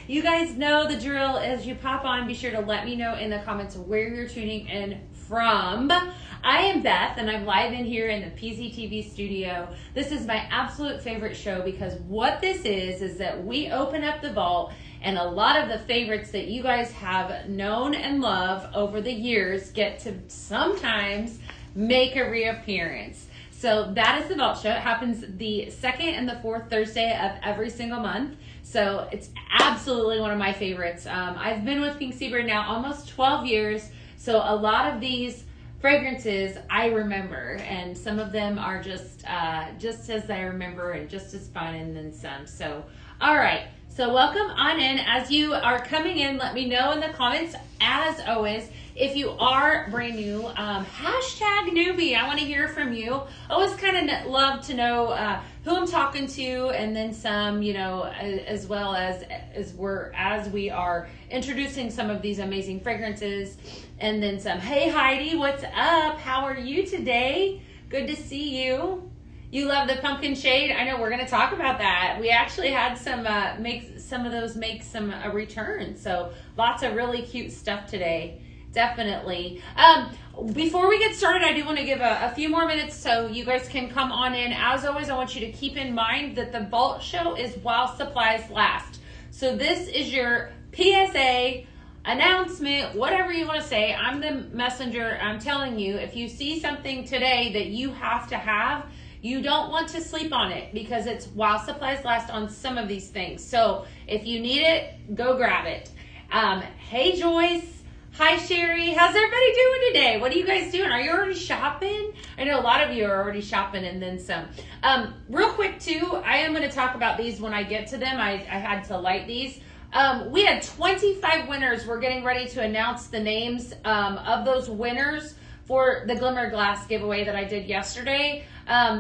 You guys know the drill. As you pop on, be sure to let me know in the comments where you're tuning in from. I am Beth, and I'm live in here in the Pztv studio. This is my absolute favorite show because what this is that we open up the vault, and a lot of the favorites that you guys have known and love over the years get to sometimes make a reappearance. So that is the Vault Show. It happens the second and the fourth Thursday of every single month. So it's absolutely one of my favorites. I've been with Pztv now almost 12 years. So a lot of these fragrances I remember, and some of them are just as I remember and just as fun, and then some. So, all right. So welcome on in. As you are coming in, let me know in the comments, as always, if you are brand new, hashtag newbie. I want to hear from you. I always kind of love to know who I'm talking to, and then some, you know, as well as we are introducing some of these amazing fragrances, and then some. Hey Heidi, what's up? How are you today? Good to see you. You love the pumpkin shade. I know we're going to talk about that. We actually had some make some return. So lots of really cute stuff today. Definitely. Before we get started, I do want to give a few more minutes so you guys can come on in. As always, I want you to keep in mind that the Vault Show is while supplies last. So this is your PSA, announcement, whatever you want to say. I'm the messenger. I'm telling you, if you see something today that you have to have, you don't want to sleep on it because it's while supplies last on some of these things. So if you need it, go grab it. Hey Joyce. Hi Sherry. How's everybody doing today? What are you guys doing? Are you already shopping? I know a lot of you are already shopping and then some. Real quick too, I am going to talk about these when I get to them. I had to light these. We had 25 winners. We're getting ready to announce the names of those winners for the Glimmer Glass giveaway that I did yesterday.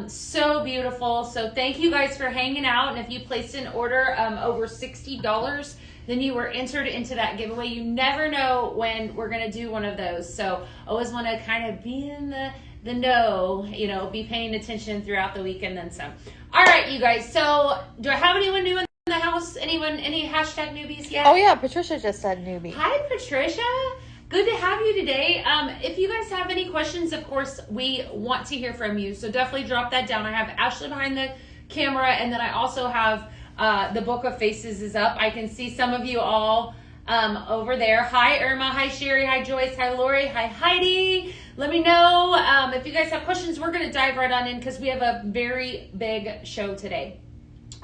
So beautiful. So thank you guys for hanging out. And if you placed an order over $60, then you were entered into that giveaway. You never know when we're going to do one of those. So always want to kind of be in the know, you know, be paying attention throughout the week and then some. All right, you guys. So do I have anyone new in the house? Anyone, any hashtag newbies yet? Oh yeah, Patricia just said newbie. Hi, Patricia. Good to have you today. If you guys have any questions, of course, we want to hear from you. So definitely drop that down. I have Ashley behind the camera, and then I also have the Book of Faces is up. I can see some of you all over there. Hi, Irma. Hi, Sherry. Hi, Joyce. Hi, Lori. Hi, Heidi. Let me know if you guys have questions. We're going to dive right on in because we have a very big show today.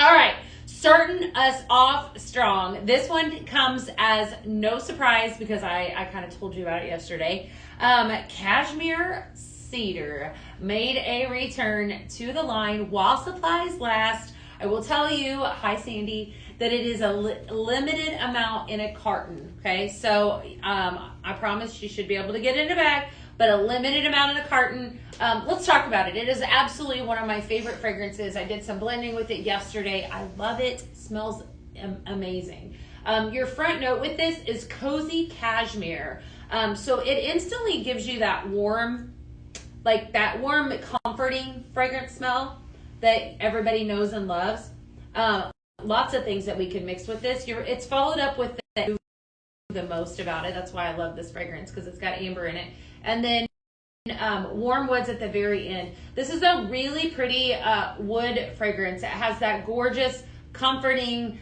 All right. Starting us off strong. This one comes as no surprise because I kind of told you about it yesterday. Cashmere Cedar made a return to the line while supplies last. I will tell you, hi Sandy, that it is a limited amount in a carton. Okay, so I promise you should be able to get it in a bag, but a limited amount in a carton. Let's talk about it. It is absolutely one of my favorite fragrances. I did some blending with it yesterday. I love it. It smells amazing. Your front note with this is cozy cashmere. So it instantly gives you that warm, comforting fragrance smell that everybody knows and loves. Lots of things that we can mix with this. It's followed up with the most about it. That's why I love this fragrance, because it's got amber in it. And then warm woods at the very end. This is a really pretty wood fragrance. It has that gorgeous, comforting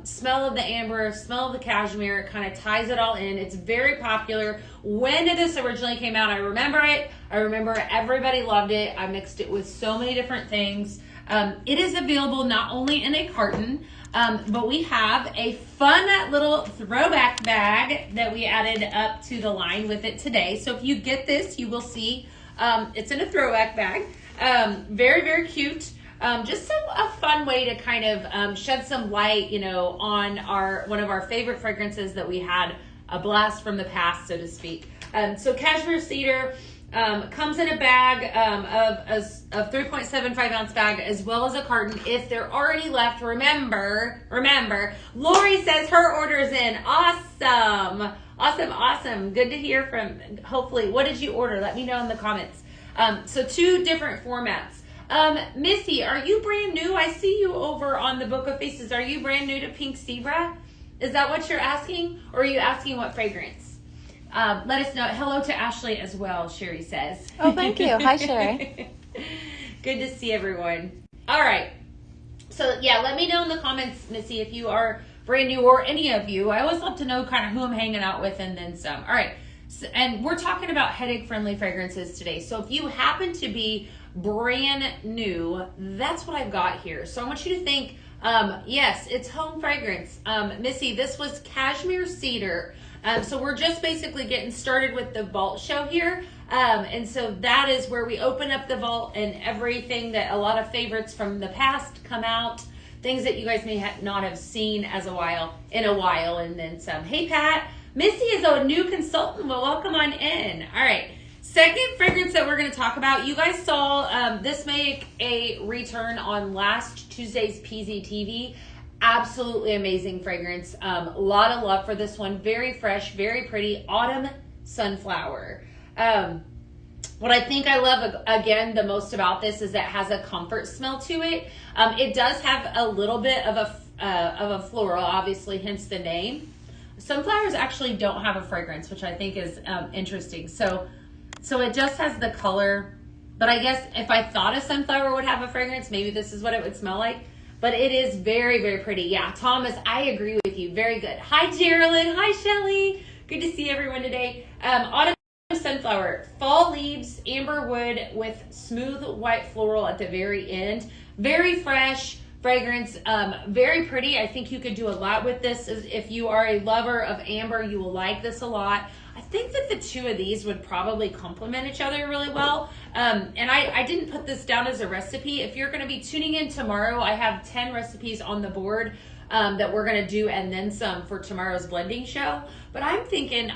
smell of the amber, smell of the cashmere. It kind of ties it all in. It's very popular. When this originally came out, I remember it. I remember everybody loved it. I mixed it with so many different things. It is available not only in a carton, but we have a fun little throwback bag that we added up to the line with it today. So if you get this, you will see it's in a throwback bag. Very, very cute. Just a fun way to kind of shed some light, you know, on one of our favorite fragrances that we had a blast from the past, so to speak. So Cashmere Cedar comes in a bag of 3.75 ounce bag, as well as a carton. If they're already left, remember, Lori says her order's in. Awesome. Good to hear from, hopefully. What did you order? Let me know in the comments. So 2 different formats. Missy, are you brand new? I see you over on the Book of Faces. Are you brand new to Pztv? Is that what you're asking? Or are you asking what fragrance? Let us know. Hello to Ashley as well, Sherry says. Oh, thank you. Hi, Sherry. Good to see everyone. All right. So, yeah, let me know in the comments, Missy, if you are brand new or any of you. I always love to know kind of who I'm hanging out with and then some. All right. So, and we're talking about headache-friendly fragrances today. So if you happen to be brand new, that's what I've got here. So I want you to think, yes, it's home fragrance. Missy, this was cashmere cedar. So we're just basically getting started with the vault show here. And so that is where we open up the vault and everything that a lot of favorites from the past come out. Things that you guys may not have seen in a while, and then some. Hey, Pat. Missy is a new consultant. Well, welcome on in. All right. Second fragrance that we're going to talk about. You guys saw this make a return on last Tuesday's Pztv. Absolutely amazing fragrance. A lot of love for this one. Very fresh, very pretty. Autumn Sunflower. What I think I love, again, the most about this is that it has a comfort smell to it. It does have a little bit of a floral, obviously, hence the name. Sunflowers actually don't have a fragrance, which I think is interesting. So it just has the color. But I guess if I thought a sunflower would have a fragrance, maybe this is what it would smell like. But it is very, very pretty. Yeah, Thomas, I agree with you. Very good. Hi, Geraldine. Hi, Shelly. Good to see everyone today. Autumn Sunflower, fall leaves, amber wood with smooth white floral at the very end. Very fresh fragrance, very pretty. I think you could do a lot with this. If you are a lover of amber, you will like this a lot. I think that the two of these would probably complement each other really well. And I didn't put this down as a recipe. If you're going to be tuning in tomorrow, I have 10 recipes on the board that we're going to do and then some for tomorrow's blending show. But I'm thinking,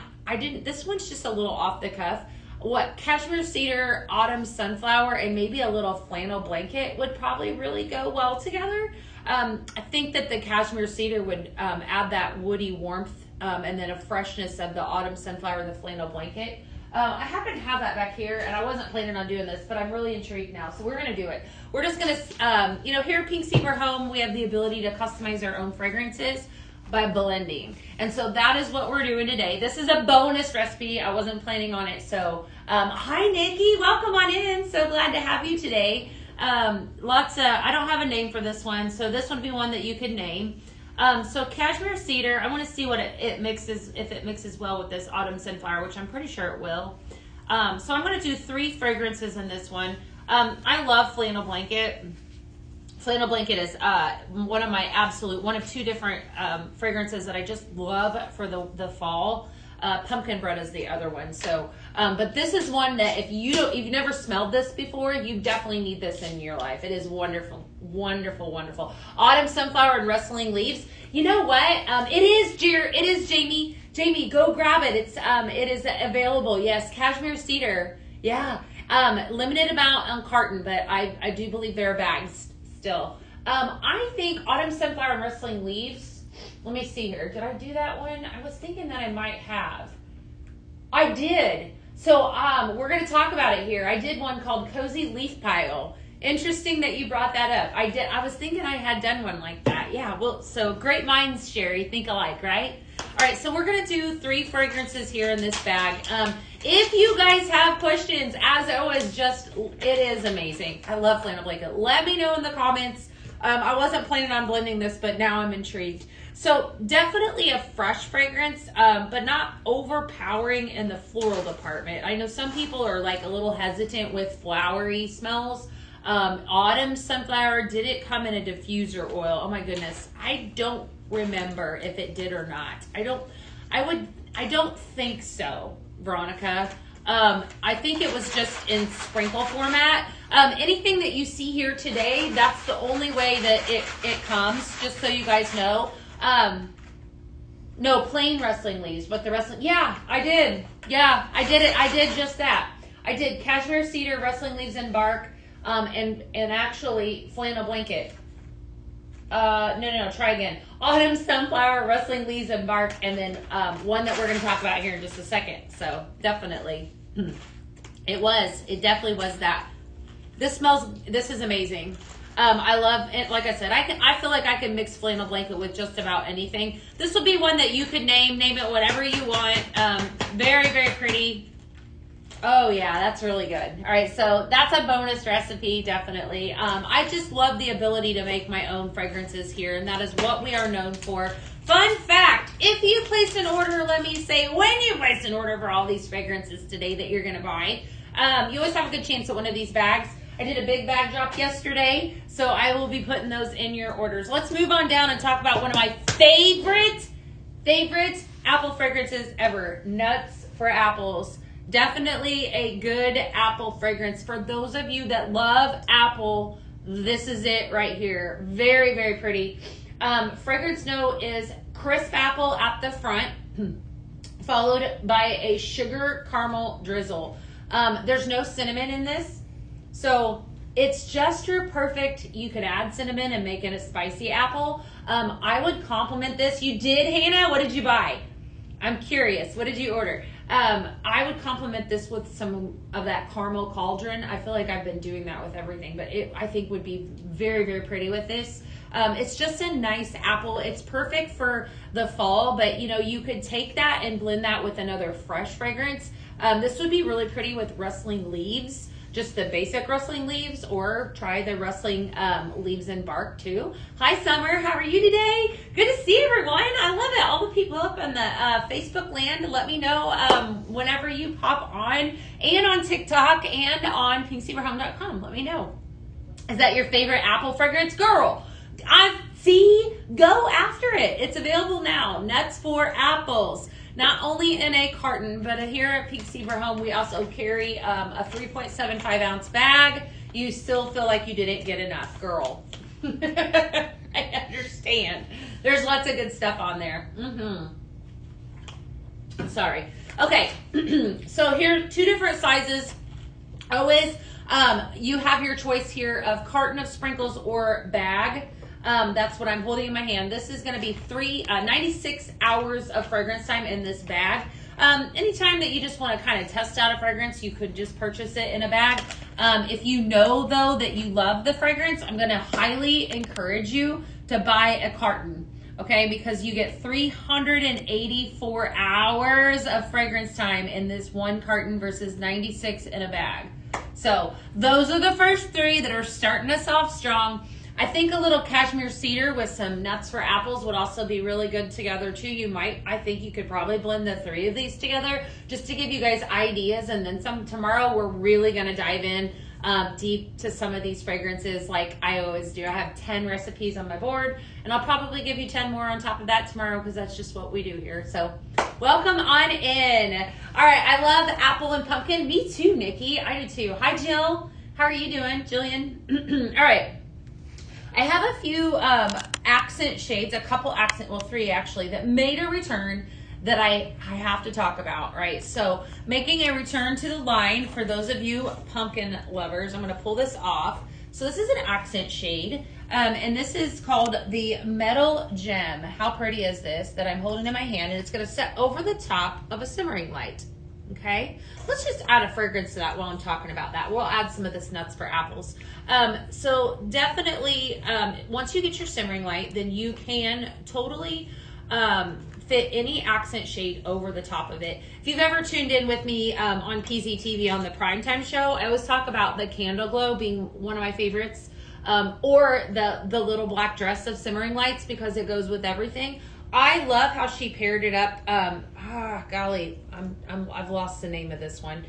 this one's just a little off the cuff. What cashmere cedar, autumn sunflower, and maybe a little flannel blanket would probably really go well together. I think that the cashmere cedar would add that woody warmth and then a freshness of the autumn sunflower and the flannel blanket. I happen to have that back here, and I wasn't planning on doing this, but I'm really intrigued now, so we're going to do it. We're just going to, here at Pink Zebra Home, we have the ability to customize our own fragrances by blending. And so that is what we're doing today. This is a bonus recipe. I wasn't planning on it. So hi, Nikki. Welcome on in. So glad to have you today. I don't have a name for this one. So this would be one that you could name. So cashmere cedar, I want to see what it mixes, if it mixes well with this autumn sunflower, which I'm pretty sure it will. So I'm going to do 3 fragrances in this one. I love flannel blanket. Flannel blanket is one of 2 different fragrances that I just love for the fall. Pumpkin bread is the other one. So, but this is one that if you've never smelled this before, you definitely need this in your life. It is wonderful, wonderful, wonderful. Autumn sunflower and rustling leaves. You know what? It is Jamie. Jamie, go grab it. It is available. Yes, cashmere cedar. Yeah. Limited amount on carton, but I do believe there are bags still. I think autumn sunflower and rustling leaves. Let me see here. Did I do that one? I was thinking that I might have. I did. So we're going to talk about it here. I did one called Cozy Leaf Pile. Interesting that you brought that up. I was thinking I had done one like that. Yeah, well, so great minds, Sherry, think alike, right? All right, so we're going to do 3 fragrances here in this bag. If you guys have questions, as always, it is amazing. I love flannel blanket. Let me know in the comments. I wasn't planning on blending this, but now I'm intrigued. So definitely a fresh fragrance, but not overpowering in the floral department. I know some people are like a little hesitant with flowery smells. Autumn sunflower, did it come in a diffuser oil? Oh my goodness. I don't remember if it did or not. I don't think so, Veronica. I think it was just in sprinkle format. Anything that you see here today, that's the only way that it comes, just so you guys know. No, plain rustling leaves, but the rustling, yeah, I did. Yeah, I did it. I did just that. I did cashmere cedar, rustling leaves and bark, and actually flannel blanket. No, try again. Autumn sunflower, rustling leaves and bark, and then one that we're going to talk about here in just a second. So definitely, it definitely was that. This is amazing. I love it. Like I said, I feel like I can mix flannel blanket with just about anything. This will be one that you could name it whatever you want. Very, very pretty. Oh yeah, that's really good. All right, so that's a bonus recipe, definitely. I just love the ability to make my own fragrances here, and that is what we are known for. Fun fact, if you place an order, let me say, when you place an order for all these fragrances today that you're gonna buy, you always have a good chance at one of these bags. I did a big bag drop yesterday, so I will be putting those in your orders. Let's move on down and talk about one of my favorite apple fragrances ever, Nuts for Apples. Definitely a good apple fragrance. For those of you that love apple, this is it right here. Very, very pretty. Fragrance note is crisp apple at the front, followed by a sugar caramel drizzle. There's no cinnamon in this, so it's just your perfect, you could add cinnamon and make it a spicy apple. I would compliment this. You did, Hannah? What did you buy? I'm curious. What did you order? I would compliment this with some of that caramel cauldron. I feel like I've been doing that with everything, but I think would be very, very pretty with this. It's just a nice apple. It's perfect for the fall, but you could take that and blend that with another fresh fragrance. This would be really pretty with rustling leaves, just the basic rustling leaves, or try the rustling leaves and bark too. Hi Summer, how are you today? Good to see everyone. I love it. All the people up in the Facebook land, let me know whenever you pop on, and on TikTok and on pztv.com. Let me know. Is that your favorite apple fragrance? Girl, I see, go after it. It's available now. Nuts for Apples. Not only in a carton, but here at Pztv Home, we also carry a 3.75 ounce bag. You still feel like you didn't get enough, girl. I understand. There's lots of good stuff on there. Sorry. Okay, so here, 2 different sizes. Always, you have your choice here of carton of sprinkles or bag. That's what I'm holding in my hand. This is going to be 96 hours of fragrance time in this bag. Anytime that you just want to kind of test out a fragrance, you could just purchase it in a bag. If you know, though, that you love the fragrance, I'm going to highly encourage you to buy a carton, okay? Because you get 384 hours of fragrance time in this one carton versus 96 in a bag. So those are the first 3 that are starting us off strong. I think a little cashmere cedar with some Nuts for Apples would also be really good together too. I think you could probably blend the 3 of these together just to give you guys ideas, and then some. Tomorrow we're really going to dive in deep to some of these fragrances like I always do. I have 10 recipes on my board, and I'll probably give you 10 more on top of that tomorrow because that's just what we do here. So welcome on in. All right, I love apple and pumpkin. Me too, Nikki. I do too. Hi, Jill. How are you doing, Jillian? All right. I have a few accent shades, a couple accent, well, 3 actually, that made a return that I have to talk about, right? So making a return to the line for those of you pumpkin lovers, I'm going to pull this off. So this is an accent shade, and this is called the Metal Gem. How pretty is this that I'm holding in my hand? And it's going to set over the top of a simmering light. Okay, let's just add a fragrance to that while I'm talking about that. We'll add some of this Nuts for Apples. So definitely, once you get your simmering light, then you can totally fit any accent shade over the top of it. If you've ever tuned in with me on Pztv on the Primetime show, I always talk about the Candle Glow being one of my favorites, or the little black dress of simmering lights, because it goes with everything. I love how she paired it up. Golly, I've lost the name of this one.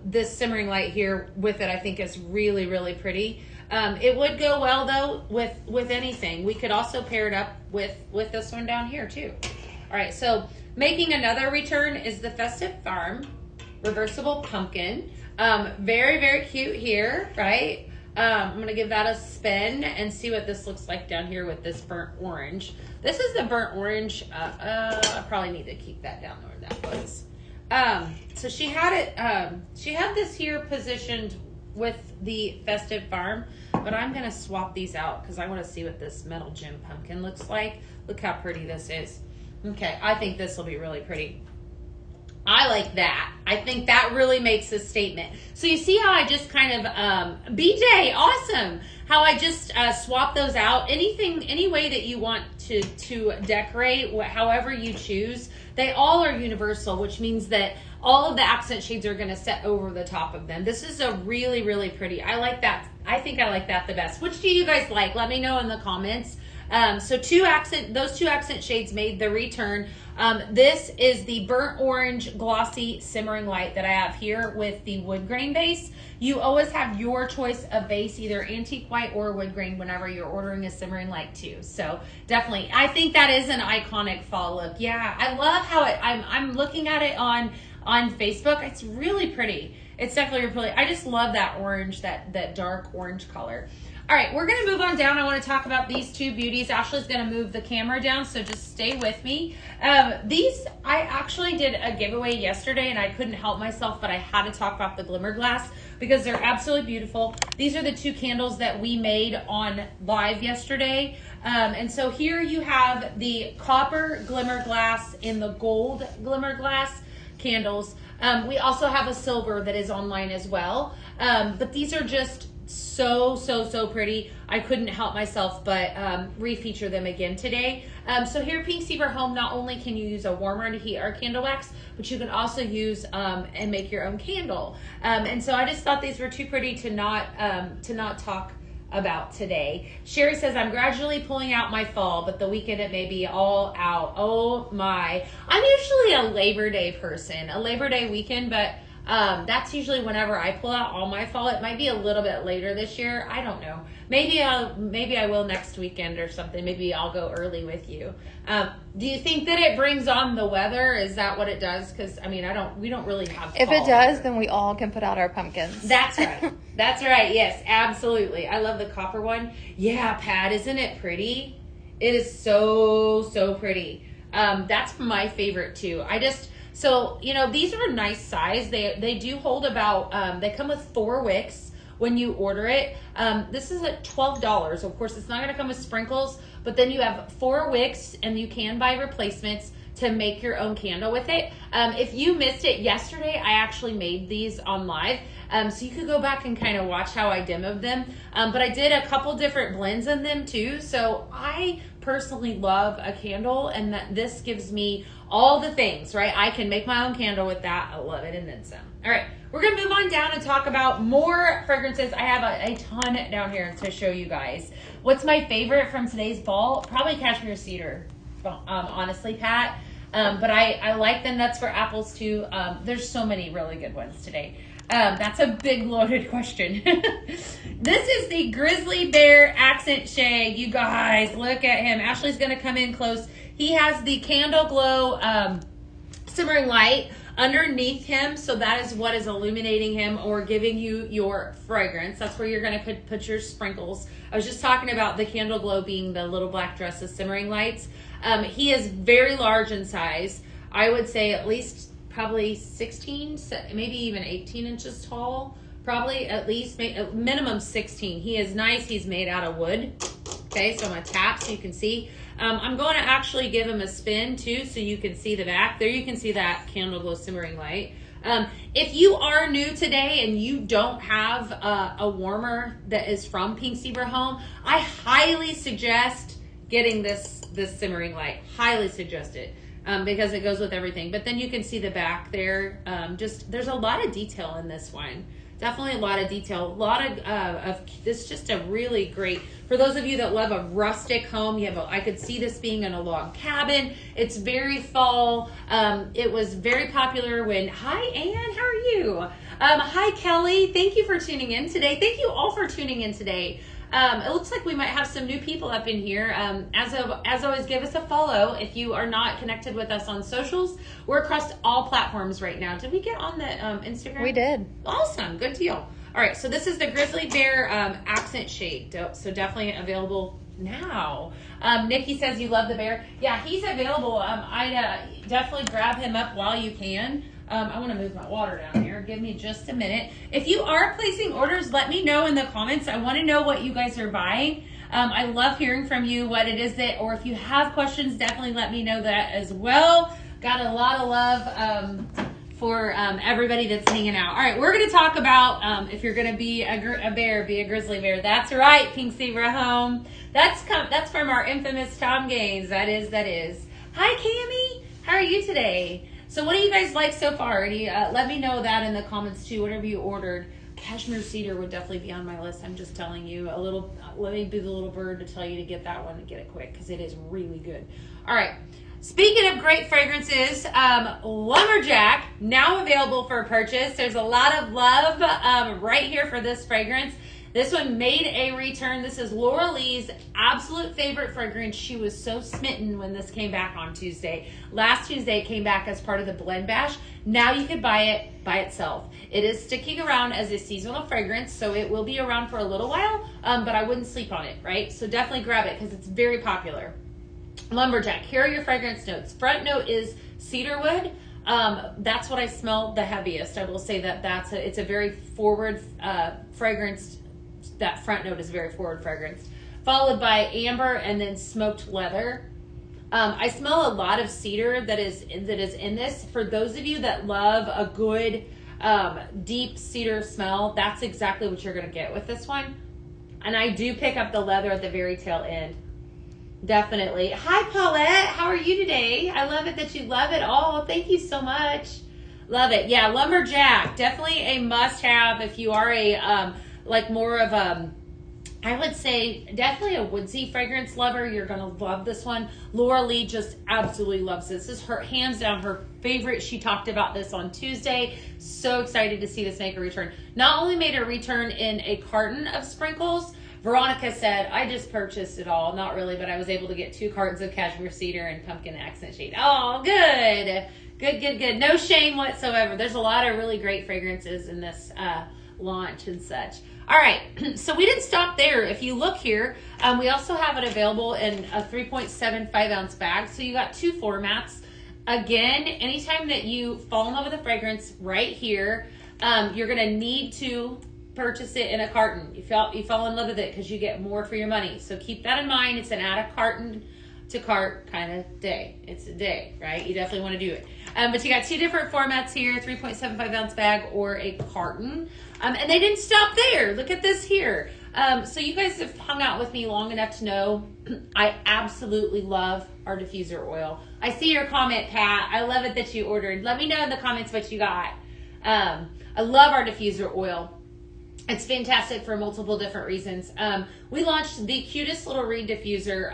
This simmering light here with it, I think, is really, really pretty. It would go well though with anything. We could also pair it up with this one down here too. All right, so making another return is the Festive Farm Reversible Pumpkin. Very, very cute here, right? I'm going to give that a spin and see what this looks like down here with this burnt orange. This is the burnt orange. I probably need to keep that down where that was. So she had it, she had this here positioned with the Festive Farm, but I'm going to swap these out because I want to see what this Metal Gem pumpkin looks like. Look how pretty this is. Okay, I think this will be really pretty. I like that. I think that really makes a statement. So you see how I just kind of, BJ, awesome. How I just swap those out. Any way that you want to decorate, however you choose, they all are universal, which means that all of the accent shades are going to set over the top of them. This is a really, really pretty. I like that. I think I like that the best. Which do you guys like? Let me know in the comments. So those two accent shades made the return. This is the burnt orange glossy simmering light that I have here with the wood grain base. You always have your choice of base, either antique white or wood grain, whenever you're ordering a simmering light too. So definitely, I think that is an iconic fall look. Yeah, I love how I'm looking at it on Facebook. It's really pretty. It's definitely really pretty. I just love that orange, that dark orange color. All right, we're going to move on down. I want to talk about these two beauties. Ashley's going to move the camera down, so just stay with me. These, I actually did a giveaway yesterday, and I couldn't help myself, but I had to talk about the glimmer glass because they're absolutely beautiful. These are the two candles that we made on live yesterday. And so here you have the copper glimmer glass and the gold glimmer glass candles. We also have a silver that is online as well. But these are just so pretty. I couldn't help myself but refeature them again today. So here at Pztv Home, not only can you use a warmer to heat our candle wax, but you can also use and make your own candle. And so I just thought these were too pretty to not talk about today. Sherry says, I'm gradually pulling out my fall, but the weekend it may be all out. Oh my. I'm usually a Labor Day person, a Labor Day weekend, but that's usually whenever I pull out all my fall. It might be a little bit later this year. I don't know. Maybe I will next weekend or something. Maybe I'll go early with you. Do you think that it brings on the weather? Is that what it does? Because I mean, we don't really have fall. If it does, then we all can put out our pumpkins. That's right. That's right. Yes, absolutely. I love the copper one. Yeah, Pat, isn't it pretty? It is so pretty. That's my favorite too. So, you know, these are a nice size. They do hold about, they come with 4 wicks when you order it. This is at $12. Of course, it's not going to come with sprinkles, but then you have 4 wicks and you can buy replacements to make your own candle with it. If you missed it yesterday, I actually made these on live. So you could go back and kind of watch how I demoed them. But I did a couple different blends in them too. So I personally love a candle, and that this gives me all the things, right? I can make my own candle with that. I love it, and then some. All right, we're gonna move on down and talk about more fragrances. I have a ton down here to show you guys. What's my favorite from today's fall? Probably Cashmere Cedar, honestly, Pat. But I like the Nuts for Apples too. There's so many really good ones today. That's a big loaded question. This is the Grizzly Bear Accent Shade. You guys, look at him. Ashley's gonna come in close. He has the Candle Glow simmering light underneath him, so that is what is illuminating him or giving you your fragrance. That's where you're going to put your sprinkles. I was just talking about the Candle Glow being the little black dresses simmering lights. He is very large in size. I would say at least probably 16, maybe even 18 inches tall. Probably at least minimum 16. He is nice. He's made out of wood. Okay, so I'm going to tap so you can see. I'm going to actually give him a spin too so you can see the back. There you can see that Candle Glow simmering light. If you are new today and you don't have a warmer that is from Pztv Home, I highly suggest getting this simmering light. Highly suggest it. Because it goes with everything. But then you can see the back there. There's a lot of detail in this one. Definitely a lot of detail. A lot of this, just a really great, for those of you that love a rustic home, I could see this being in a log cabin. It's very fall. It was very popular hi Ann, how are you? Hi Kelly, thank you for tuning in today. Thank you all for tuning in today. It looks like we might have some new people up in here. As always, give us a follow if you are not connected with us on socials. We're across all platforms right now. Did we get on the Instagram? We did. Awesome. Good deal. All right. So this is the Grizzly Bear accent shade. So definitely available now. Nikki says you love the bear. Yeah, he's available. I'd definitely grab him up while you can. I want to move my water down here. Give me just a minute. If you are placing orders, let me know in the comments. I want to know what you guys are buying. I love hearing from you what it is or if you have questions, definitely let me know that as well. Got a lot of love for everybody that's hanging out. All right, we're going to talk about if you're going to be a bear, be a grizzly bear. That's right, Pink Zebra Home. That's from our infamous Tom Gaines. That is. Hi, Cammie. How are you today? So what do you guys like so far? Let me know that in the comments too. Whatever you ordered. Cashmere cedar would definitely be on my list. I'm just telling you let me be the little bird to tell you to get that one and get it quick because it is really good. All right. Speaking of great fragrances, Lumberjack, now available for purchase. There's a lot of love right here for this fragrance. This one made a return. This is Laura Lee's absolute favorite fragrance. She was so smitten when this came back on Tuesday. Last Tuesday, it came back as part of the Blend Bash. Now you can buy it by itself. It is sticking around as a seasonal fragrance, so it will be around for a little while, but I wouldn't sleep on it, right? So definitely grab it because it's very popular. Lumberjack, here are your fragrance notes. Front note is cedarwood. That's what I smell the heaviest. I will say that it's a very forward fragrance. That front note is very forward fragrance, followed by amber and then smoked leather. I smell a lot of cedar that is in this. For those of you that love a good deep cedar smell, that's exactly what you're going to get with this one. And I do pick up the leather at the very tail end. Definitely. Hi, Paulette. How are you today? I love it that you love it all. Thank you so much. Love it. Yeah, Lumberjack. Definitely a must-have if you are a more of a, I would say definitely a woodsy fragrance lover. You're going to love this one. Laura Lee just absolutely loves this. This is her, hands down, her favorite. She talked about this on Tuesday. So excited to see this make a return. Not only made a return in a carton of sprinkles, Veronica said, I just purchased it all. Not really, but I was able to get 2 cartons of cashmere cedar and pumpkin accent shade. Oh, good. Good. No shame whatsoever. There's a lot of really great fragrances in this launch and such. All right, so we didn't stop there. If you look here, we also have it available in a 3.75 ounce bag. So you got 2 formats. Again, anytime that you fall in love with a fragrance right here, you're gonna need to purchase it in a carton. You fall in love with it because you get more for your money. So keep that in mind. It's an add a carton to cart kind of day. It's a day, right? You definitely want to do it. But you got 2 different formats here, 3.75 ounce bag or a carton. And they didn't stop there. Look at this here. So you guys have hung out with me long enough to know I absolutely love our diffuser oil. I see your comment, Pat. I love it that you ordered. Let me know in the comments what you got. I love our diffuser oil. It's fantastic for multiple different reasons. We launched the cutest little reed diffuser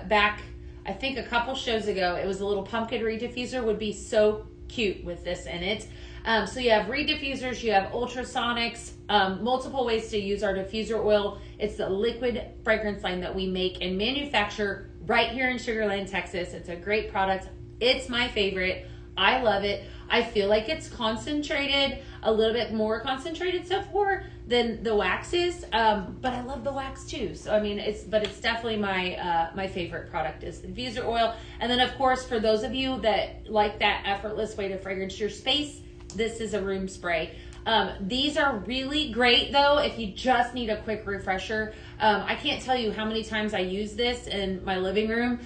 back, I think, a couple shows ago. It was a little pumpkin reed diffuser. Would be so cute with this in it. So you have reed diffusers, you have ultrasonics, multiple ways to use our diffuser oil. It's the liquid fragrance line that we make and manufacture right here in Sugar Land, Texas. It's a great product. It's my favorite. I love it. I feel like it's concentrated, a little bit more concentrated so far than the wax is, but I love the wax too. So I mean, it's definitely my favorite product is the diffuser oil. And then of course, for those of you that like that effortless way to fragrance your space, this is a room spray. These are really great though if you just need a quick refresher. I can't tell you how many times I use this in my living room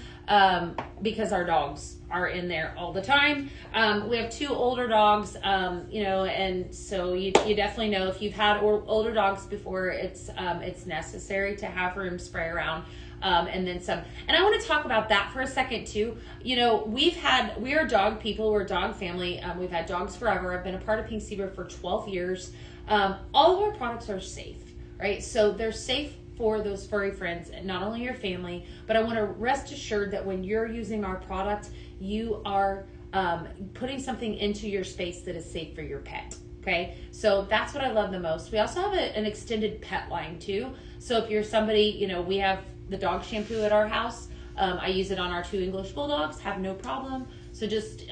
because our dogs are in there all the time. We have 2 older dogs, and so you definitely know if you've had older dogs before, it's necessary to have room spray around. And then some. And I want to talk about that for a second too. You know, we are dog people, we're a dog family. We've had dogs forever. I've been a part of Pink Zebra for 12 years. All of our products are safe, right? So they're safe for those furry friends, and not only your family, but I want to rest assured that when you're using our product, you are putting something into your space that is safe for your pet. Okay, so that's what I love the most. We also have an extended pet line too. So if you're somebody, we have the dog shampoo at our house. I use it on our 2 English bulldogs, have no problem. So just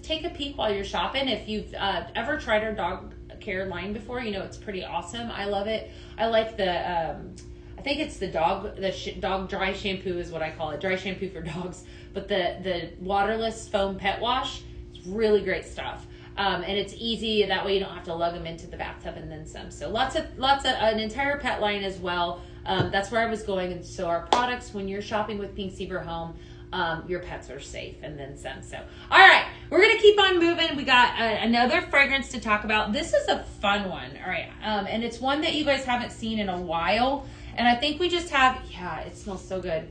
take a peek while you're shopping. If you've ever tried our dog care line before, it's pretty awesome. I love it. I like I think it's the dog dry shampoo is what I call it, dry shampoo for dogs. But the waterless foam pet wash, it's really great stuff. And it's easy. That way you don't have to lug them into the bathtub and then some. So lots of an entire pet line as well. That's where I was going. And so our products, when you're shopping with Pink Zebra Home, your pets are safe and then some. So, all right, we're going to to keep on moving. We got another fragrance to talk about. This is a fun one. All right. And it's one that you guys haven't seen in a while. And I think we just have, yeah, it smells so good.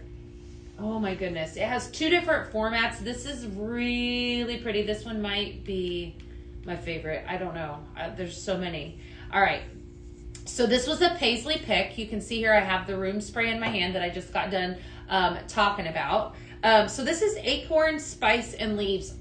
Oh my goodness. It has 2 different formats. This is really pretty. This one might be my favorite. I don't know. There's so many. All right. So this was a Paisley pick. You can see here I have the room spray in my hand that I just got done talking about. So this is Acorn, Spice, and Leaves.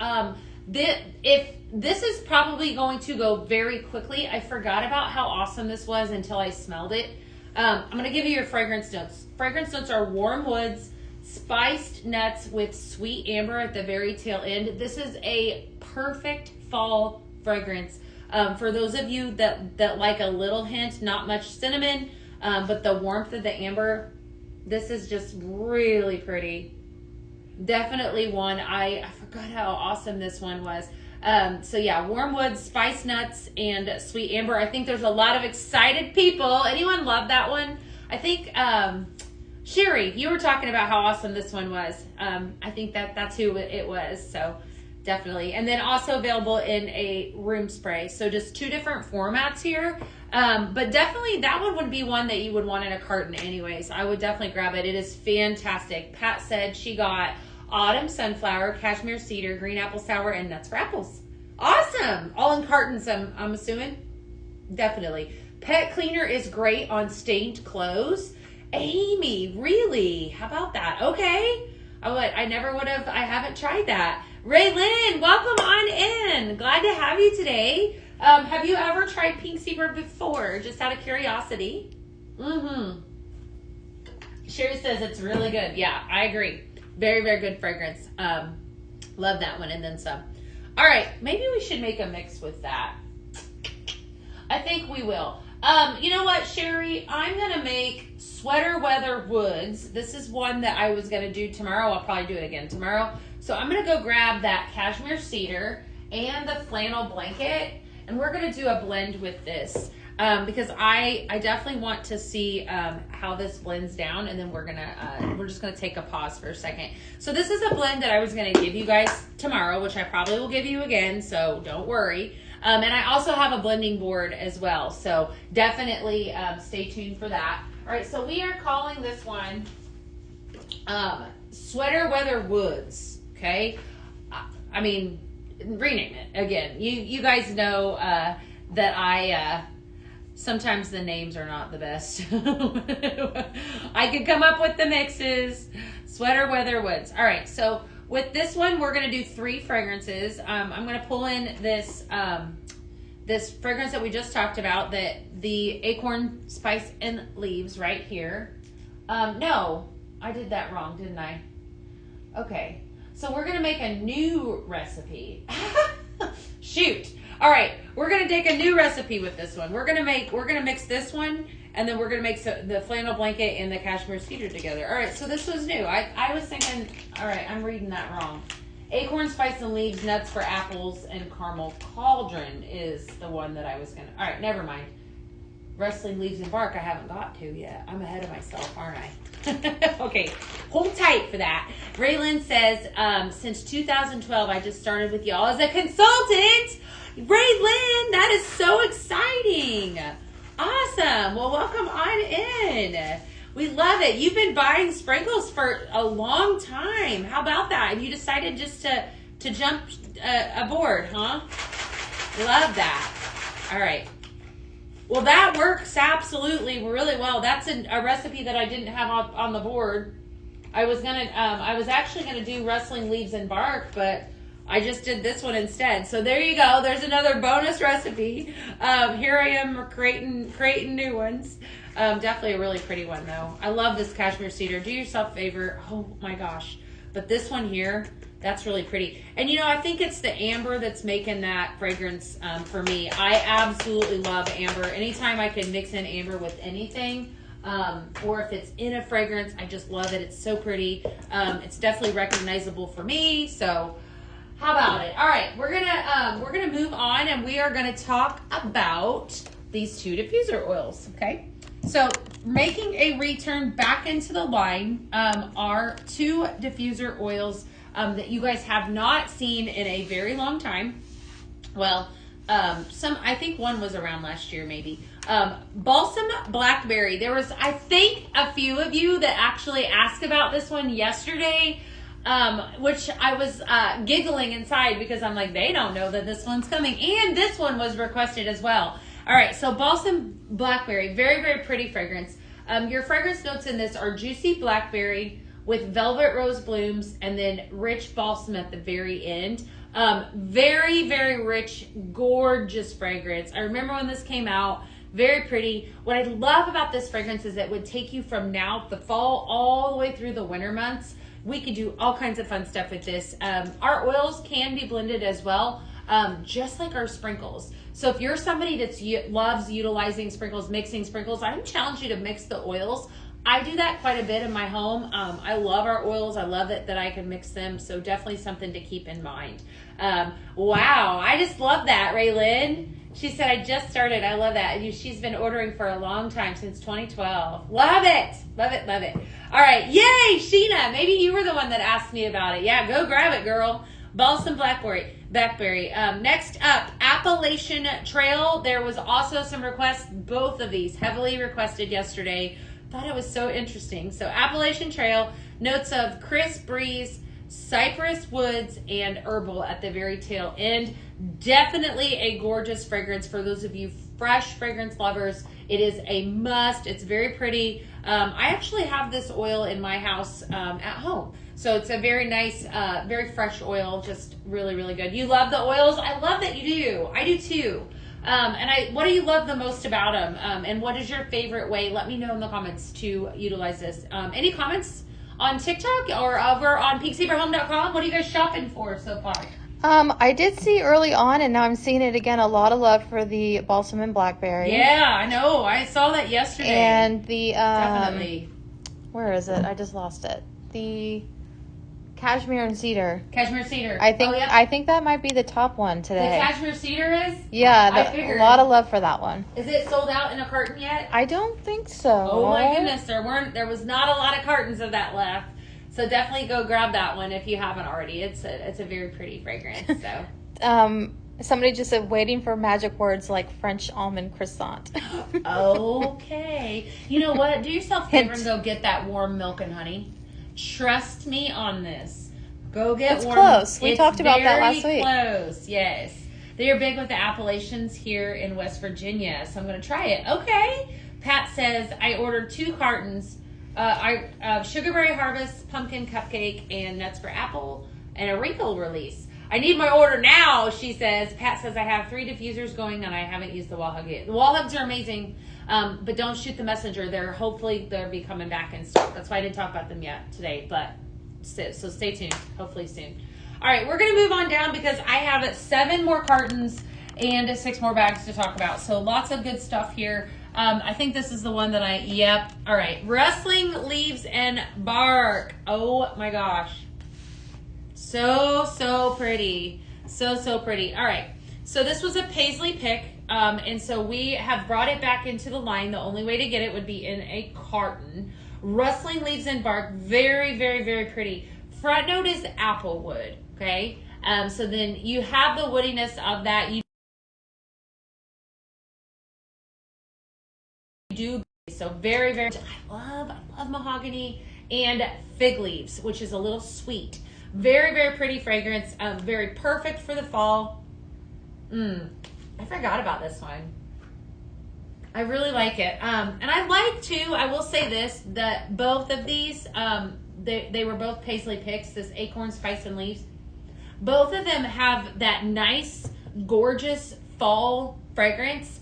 If this is probably going to go very quickly. I forgot about how awesome this was until I smelled it. I'm going to give you your fragrance notes. Fragrance notes are warm woods, spiced nuts with sweet amber at the very tail end. This is a perfect fall fragrance. For those of you that like a little hint, not much cinnamon, but the warmth of the amber, this is just really pretty. Definitely one. I forgot how awesome this one was. So yeah, warm woods, spice nuts, and sweet amber. I think there's a lot of excited people. Anyone love that one? I think Sherry, you were talking about how awesome this one was. I think that's who it was. So definitely. And then also available in a room spray. So just 2 different formats here. But definitely that one would be one that you would want in a carton anyways. I would definitely grab it. It is fantastic. Pat said she got autumn sunflower, cashmere cedar, green apple sour, and nuts for apples. Awesome. All in cartons, I'm assuming. Definitely. Pet cleaner is great on stained clothes. Amy, really? How about that? Okay. I never would have, I haven't tried that. Raylyn, welcome on in. Glad to have you today. Have you ever tried Pink Zebra before? Just out of curiosity. Sherry says it's really good. Yeah, I agree. Very, very good fragrance. Love that one and then some. All right, maybe we should make a mix with that. I think we will. You know what, Sherry? I'm going to make Sweater Weather Woods. This is one that I was going to do tomorrow. I'll probably do it again tomorrow. So I'm going to go grab that cashmere cedar and the flannel blanket, and we're going to do a blend with this because I definitely want to see how this blends down, and then we're just going to take a pause for a second. So this is a blend that I was going to give you guys tomorrow, which I probably will give you again, so don't worry. And I also have a blending board as well, so definitely stay tuned for that. All right, so we are calling this one Sweater Weather Woods, okay? I mean, rename it again. You guys know that I sometimes the names are not the best. I could come up with the mixes. Sweater Weather Woods. All right, so with this one, we're going to do 3 fragrances. I'm going to pull in this this fragrance that we just talked about, the Acorn, Spice, and Leaves right here. No, I did that wrong, didn't I? Okay, so we're going to make a new recipe. Shoot. All right, we're going to take a new recipe with this one. We're going to mix this one, and then we're going to mix the flannel blanket and the cashmere cedar together. All right, so this was new. I was thinking, all right, I'm reading that wrong. Acorn, Spice, and Leaves, Nuts for Apples, and Caramel Cauldron is the one that I was going to. All right, never mind. Rustling Leaves and Bark I haven't got to yet. I'm ahead of myself, aren't I? Okay, hold tight for that. Raylyn says, since 2012, I just started with y'all as a consultant. Raylyn, that is so exciting. Awesome. Well, welcome on in. We love it. You've been buying sprinkles for a long time. How about that? And you decided just to jump aboard, huh? Love that. All right. Well, that works absolutely really well. That's a recipe that I didn't have on the board. I was actually gonna do Rustling Leaves and Bark, but I just did this one instead. So there you go. There's another bonus recipe. Here I am creating new ones. Definitely a really pretty one though. I love this cashmere cedar. Do yourself a favor. Oh my gosh. But this one here, that's really pretty. And you know, I think it's the amber that's making that fragrance for me. I absolutely love amber. Anytime I can mix in amber with anything, or if it's in a fragrance, I just love it. It's so pretty. It's definitely recognizable for me. So how about it? All right, we're gonna move on, and we are gonna talk about these 2 diffuser oils. Okay. So making a return back into the line are 2 diffuser oils. that you guys have not seen in a very long time. Well, I think one was around last year, maybe. Balsam Blackberry. There was, I think, a few of you that actually asked about this one yesterday, which I was giggling inside because I'm like, they don't know that this one's coming. And this one was requested as well. All right, so Balsam Blackberry, very, very pretty fragrance. Your fragrance notes in this are juicy blackberry with velvet rose blooms and then rich balsam at the very end. Very, very rich, gorgeous fragrance. I remember when this came out, very pretty. What I love about this fragrance is it would take you from now, the fall, all the way through the winter months. We could do all kinds of fun stuff with this. Our oils can be blended as well, just like our sprinkles. So if you're somebody that loves utilizing sprinkles, mixing sprinkles, I challenge you to mix the oils. I do that quite a bit in my home. I love our oils. I love it that I can mix them. So definitely something to keep in mind. Wow. I just love that, Raylyn. She said, I just started. I love that. She's been ordering for a long time, since 2012. Love it. Love it. Love it. All right. Yay, Sheena. Maybe you were the one that asked me about it. Yeah, go grab it, girl. Balsam Blackberry. Next up, Appalachian Trail. There was also some requests. Both of these heavily requested yesterday. Thought it was so interesting. So Appalachian Trail, notes of crisp breeze, cypress woods, and herbal at the very tail end. Definitely a gorgeous fragrance for those of you fresh fragrance lovers. It is a must. It's very pretty. I actually have this oil in my house at home. So it's a very nice, very fresh oil. Just really, really good. You love the oils? I love that you do. I do too. What do you love the most about them? And what is your favorite way? Let me know in the comments to utilize this. Any comments on TikTok or over on peaksaverhome.com? What are you guys shopping for so far? I did see early on, and now I'm seeing it again, a lot of love for the balsam and blackberry. Yeah, I know. I saw that yesterday. And the, definitely. Where is it? I just lost it. The cashmere and cedar. Cashmere cedar. I think that might be the top one today. The cashmere cedar is? Yeah, a lot of love for that one. Is it sold out in a carton yet? I don't think so. Oh my goodness, there was not a lot of cartons of that left. So definitely go grab that one if you haven't already. It's a very pretty fragrance. So somebody just said waiting for magic words like French almond croissant. Okay. You know what? Do yourself a favor and go get that warm milk and honey. Trust me on this. Go get it's warm. Close. We talked about that last week. Close. Yes. They are big with the Appalachians here in West Virginia, so I'm going to try it. Okay. Pat says I ordered 2 cartons. Sugarberry Harvest, pumpkin cupcake, and nuts for apple, and a wrinkle release. I need my order now, she says. Pat says I have 3 diffusers going, and I haven't used the wall hug yet. The wall hugs are amazing, but don't shoot the messenger. Hopefully they'll be coming back in stock. That's why I didn't talk about them yet today, but so stay tuned. Hopefully soon. All right, we're going to move on down because I have 7 more cartons and 6 more bags to talk about. So lots of good stuff here. I think this is the one that yep. All right. Rustling Leaves and Bark. Oh my gosh. So pretty. So pretty. All right. So this was a Paisley pick. And so we have brought it back into the line. The only way to get it would be in a carton. Rustling Leaves and Bark. Very, very, very pretty. Front note is applewood. Okay. So then you have the woodiness of that. You do so very, very. I love mahogany and fig leaves, which is a little sweet. Very, very pretty fragrance. Very perfect for the fall. I forgot about this one. I really like it. And I like too, I will say this, that both of these, they were both Paisley picks, this Acorn, Spice, and Leaves. Both of them have that nice, gorgeous fall fragrance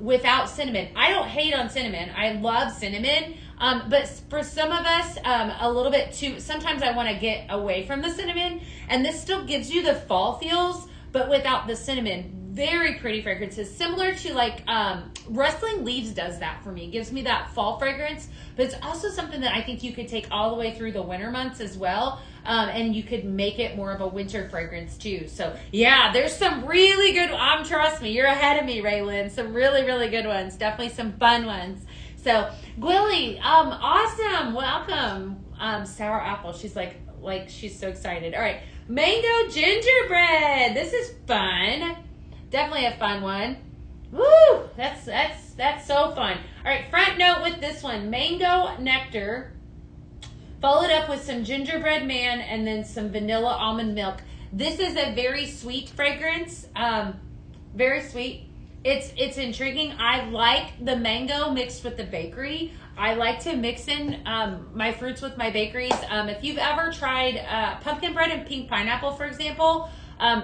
without cinnamon. I don't hate on cinnamon. I love cinnamon. But for some of us, a little bit too, sometimes I want to get away from the cinnamon. And this still gives you the fall feels, but without the cinnamon. Very pretty fragrances, similar to like Rustling Leaves does that for me. It gives me that fall fragrance, but it's also something that I think you could take all the way through the winter months as well, and you could make it more of a winter fragrance too. So yeah, there's some really good. Trust me, you're ahead of me, Raylyn. Some really, really good ones. Definitely some fun ones. So Gwilly, awesome, welcome. Sour apple. She's like, like she's so excited. All right, mango gingerbread. This is fun. Definitely a fun one. Woo! That's so fun. All right, front note with this one: mango nectar, followed up with some gingerbread man, and then some vanilla almond milk. This is a very sweet fragrance. Very sweet. It's intriguing. I like the mango mixed with the bakery. I like to mix in my fruits with my bakeries. If you've ever tried pumpkin bread and pink pineapple, for example,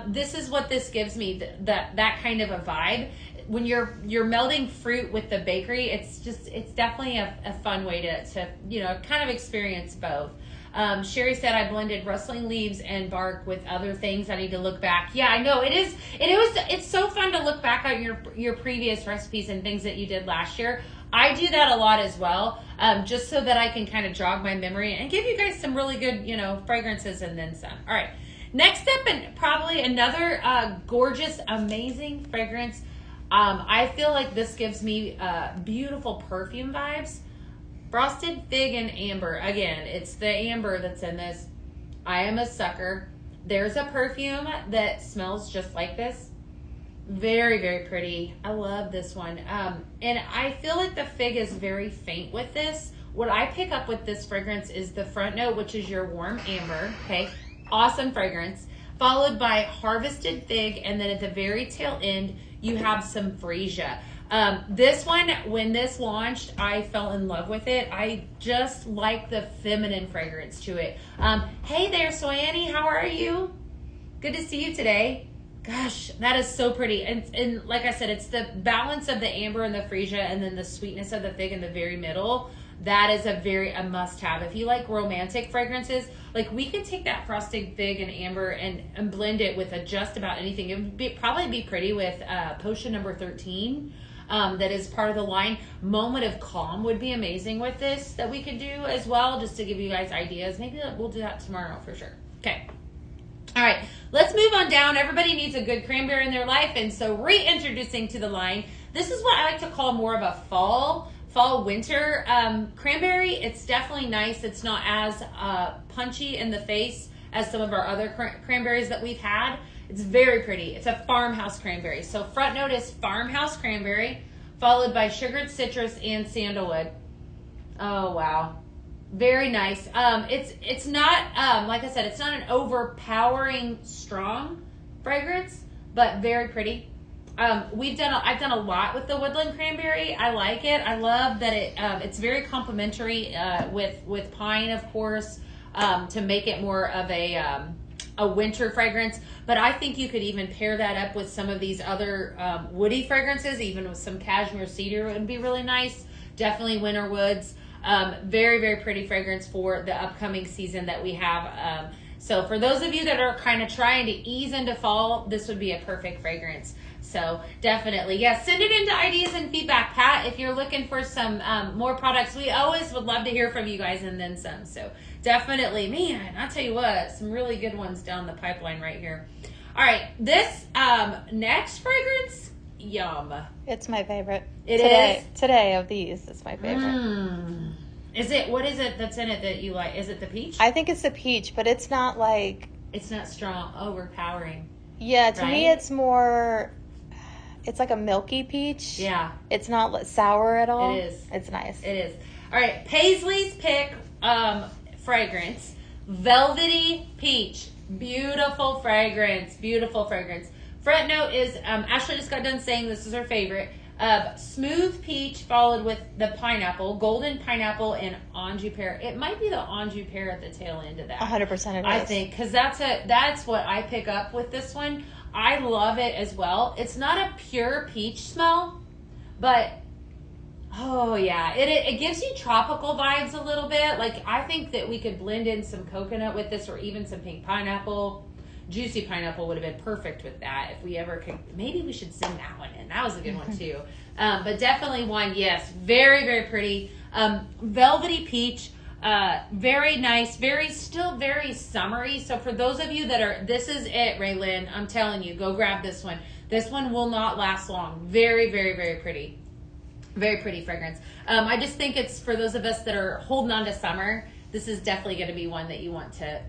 this is what this gives me. That kind of a vibe. When you're melding fruit with the bakery, it's definitely a fun way to kind of experience both. Sherry said I blended rustling leaves and bark with other things. I need to look back. Yeah, I know it's so fun to look back on your previous recipes and things that you did last year. I do that a lot as well, just so that I can kind of jog my memory and give you guys some really good, fragrances and then some. All right, next up, and probably another gorgeous, amazing fragrance. I feel like this gives me beautiful perfume vibes. Frosted fig and amber. Again, it's the amber that's in this. I am a sucker. There's a perfume that smells just like this. Very, very pretty. I love this one. And I feel like the fig is very faint with this. What I pick up with this fragrance is the front note, which is your warm amber. Okay. Awesome fragrance. Followed by harvested fig. And then at the very tail end, you have some freesia. This one, when this launched, I fell in love with it. I just like the feminine fragrance to it. Hey there, Soyani, how are you? Good to see you today. Gosh, that is so pretty. And like I said, it's the balance of the amber and the freesia and then the sweetness of the fig in the very middle. That is a must-have. If you like romantic fragrances, like we could take that frosted fig and amber and blend it with just about anything. It would probably be pretty with potion number 13. That is part of the line. Moment of Calm would be amazing with this that we could do as well, just to give you guys ideas. Maybe we'll do that tomorrow for sure. Okay. All right, let's move on down. Everybody needs a good cranberry in their life, and so reintroducing to the line, this is what I like to call more of a fall winter cranberry. It's definitely nice. It's not as punchy in the face as some of our other cranberries that we've had. It's very pretty. It's a farmhouse cranberry. So front note is farmhouse cranberry, followed by sugared citrus and sandalwood. Oh, wow. Very nice. It's not, like I said, it's not an overpowering strong fragrance, but very pretty. I've done a lot with the woodland cranberry. I like it. I love that it's very complementary with pine, of course, to make it more of a winter fragrance. But I think you could even pair that up with some of these other woody fragrances, even with some cashmere cedar. It would be really nice. Definitely winter woods. Very, very pretty fragrance for the upcoming season that we have. So for those of you that are kind of trying to ease into fall, this would be a perfect fragrance. So definitely, yeah, send it into ideas and feedback, Pat, if you're looking for some more products. We always would love to hear from you guys and then some. So definitely, man, I'll tell you what, some really good ones down the pipeline right here. All right, this next fragrance, yum. It's my favorite. Is? Today of these, it's my favorite. What is it that's in it that you like? Is it the peach? I think it's the peach, but it's not like... It's not strong, overpowering. Yeah, to me it's more... It's like a milky peach. Yeah. It's not sour at all. It is. It's nice. It is. All right, Paisley's Pick fragrance. Velvety Peach. Beautiful fragrance. Beautiful fragrance. Front note is, Ashley just got done saying this is her favorite. Smooth peach followed with the pineapple, golden pineapple, and anjou pear. It might be the anjou pear at the tail end of that. 100% it is. I think, because that's what I pick up with this one. I love it as well. It's not a pure peach smell, but oh yeah, it gives you tropical vibes a little bit. Like I think that we could blend in some coconut with this, or even some pink pineapple. Juicy pineapple would have been perfect with that if we ever could. Maybe we should sing that one in. That was a good one too. But definitely one, yes, very, very pretty. Velvety peach. Very nice, still very summery. So for those of you that are, this is it, Raylyn. I'm telling you, go grab this one. This one will not last long. Very, very, very pretty. Very pretty fragrance. I just think it's for those of us that are holding on to summer. this is definitely going to be one that you want to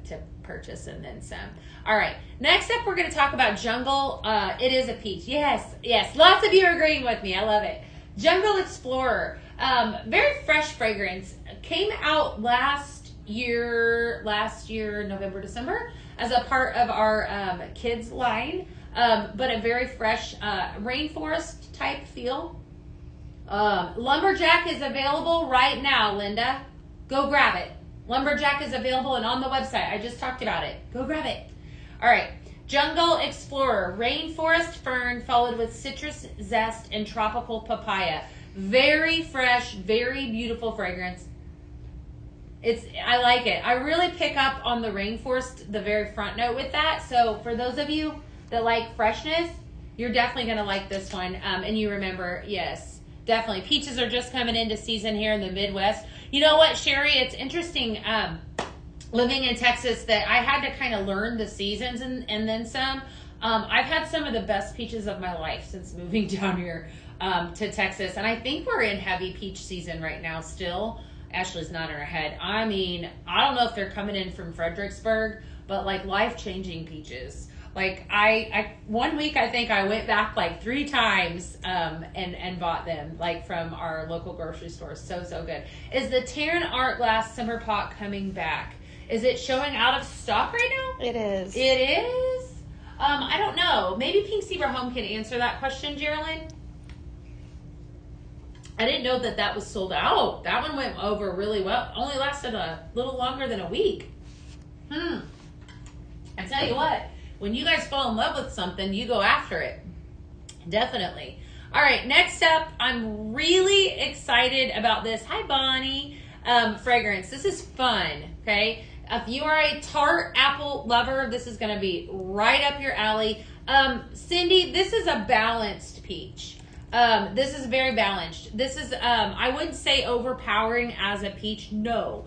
purchase and then some. All right, next up we're going to talk about Jungle. It is a peach. Yes, lots of you are agreeing with me. I love it. Jungle Explorer, very fresh fragrance. Came out last year, November, December, as a part of our kids line, but a very fresh rainforest type feel. Lumberjack is available right now, Linda. Go grab it. Lumberjack is available and on the website. I just talked about it. Go grab it. All right. Jungle Explorer, rainforest fern followed with citrus zest and tropical papaya. Very fresh, very beautiful fragrance. I like it. I really pick up on the rainforest, the very front note with that. So for those of you that like freshness, you're definitely going to like this one. And you remember, yes, definitely. Peaches are just coming into season here in the Midwest. You know what, Sherry? It's interesting living in Texas that I had to kind of learn the seasons and then some. I've had some of the best peaches of my life since moving down here to Texas. And I think we're in heavy peach season right now still. Ashley's nodding her head. I mean, I don't know if they're coming in from Fredericksburg, but like life-changing peaches. Like I 1 week I think I went back like 3 times and bought them like from our local grocery store. So good. Is the Terran Art Glass Simmer Pot coming back? Is it showing out of stock right now? It is. It is? I don't know. Maybe Pink Zebra Home can answer that question, Geraldine. I didn't know that was sold out. That one went over really well. Only lasted a little longer than a week. I tell you what. When you guys fall in love with something, you go after it. Definitely. All right, next up, I'm really excited about this. Hi, Bonnie. Fragrance. This is fun, okay? If you are a tart apple lover, this is going to be right up your alley. Cindy, this is a balanced peach. This is very balanced. This is, I wouldn't say overpowering as a peach. No.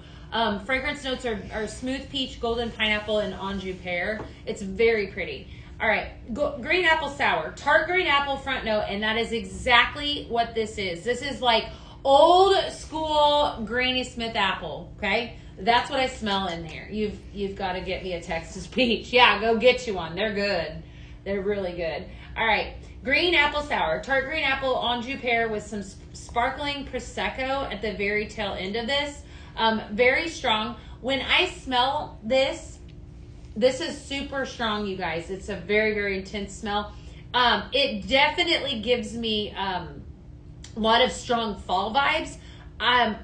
Fragrance notes are smooth peach, golden pineapple, and anjou pear. It's very pretty. All right, green apple sour, tart green apple front note, and that is exactly what this is. This is like old school Granny Smith apple. Okay, that's what I smell in here. You've got to get me a Texas peach. Yeah, go get you one. They're good. They're really good. All right, green apple sour, tart green apple, anjou pear with some sparkling prosecco at the very tail end of this. Very strong. When I smell this is super strong, you guys. It's a very, very intense smell. It definitely gives me a lot of strong fall vibes.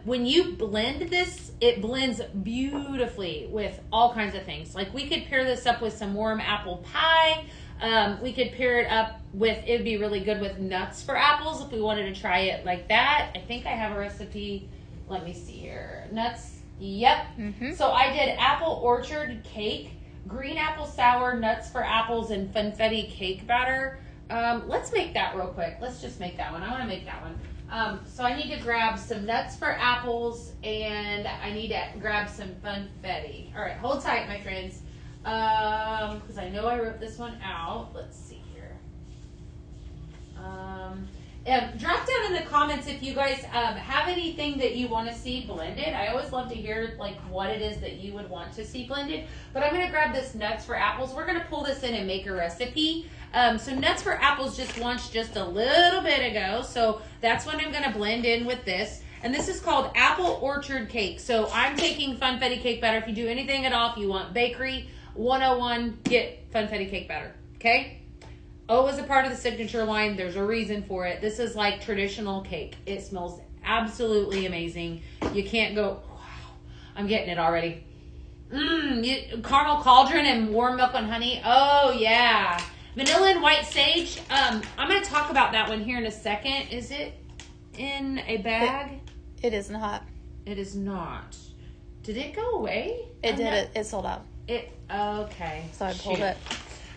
When you blend this, it blends beautifully with all kinds of things. Like we could pair this up with some warm apple pie. We could pair it up with, it'd be really good with nuts for apples if we wanted to try it like that. I think I have a recipe. Let me see here. Nuts. Yep. Mm-hmm. So I did apple orchard cake, green apple sour, nuts for apples, and funfetti cake batter. Let's make that real quick. Let's just make that one. I want to make that one. So I need to grab some nuts for apples, and I need to grab some funfetti. All right, hold tight, my friends, because I know I wrote this one out. Let's see here. Drop down in the comments if you guys have anything that you want to see blended. I always love to hear like what it is that you would want to see blended. But I'm going to grab this nuts for apples. We're going to pull this in and make a recipe. So nuts for apples just launched just a little bit ago. So that's when I'm going to blend in with this. And this is called apple orchard cake. So I'm taking funfetti cake batter. If you do anything at all, if you want bakery 101, get funfetti cake batter. Okay? O is a part of the signature line. There's a reason for it. This is like traditional cake. It smells absolutely amazing. You can't go, wow, I'm getting it already. Caramel cauldron and warm milk and honey. Oh, yeah. Vanilla and white sage. I'm going to talk about that one here in a second. Is it in a bag? It is not. It is not. Did it go away? It did. It sold out. Okay. So I pulled it.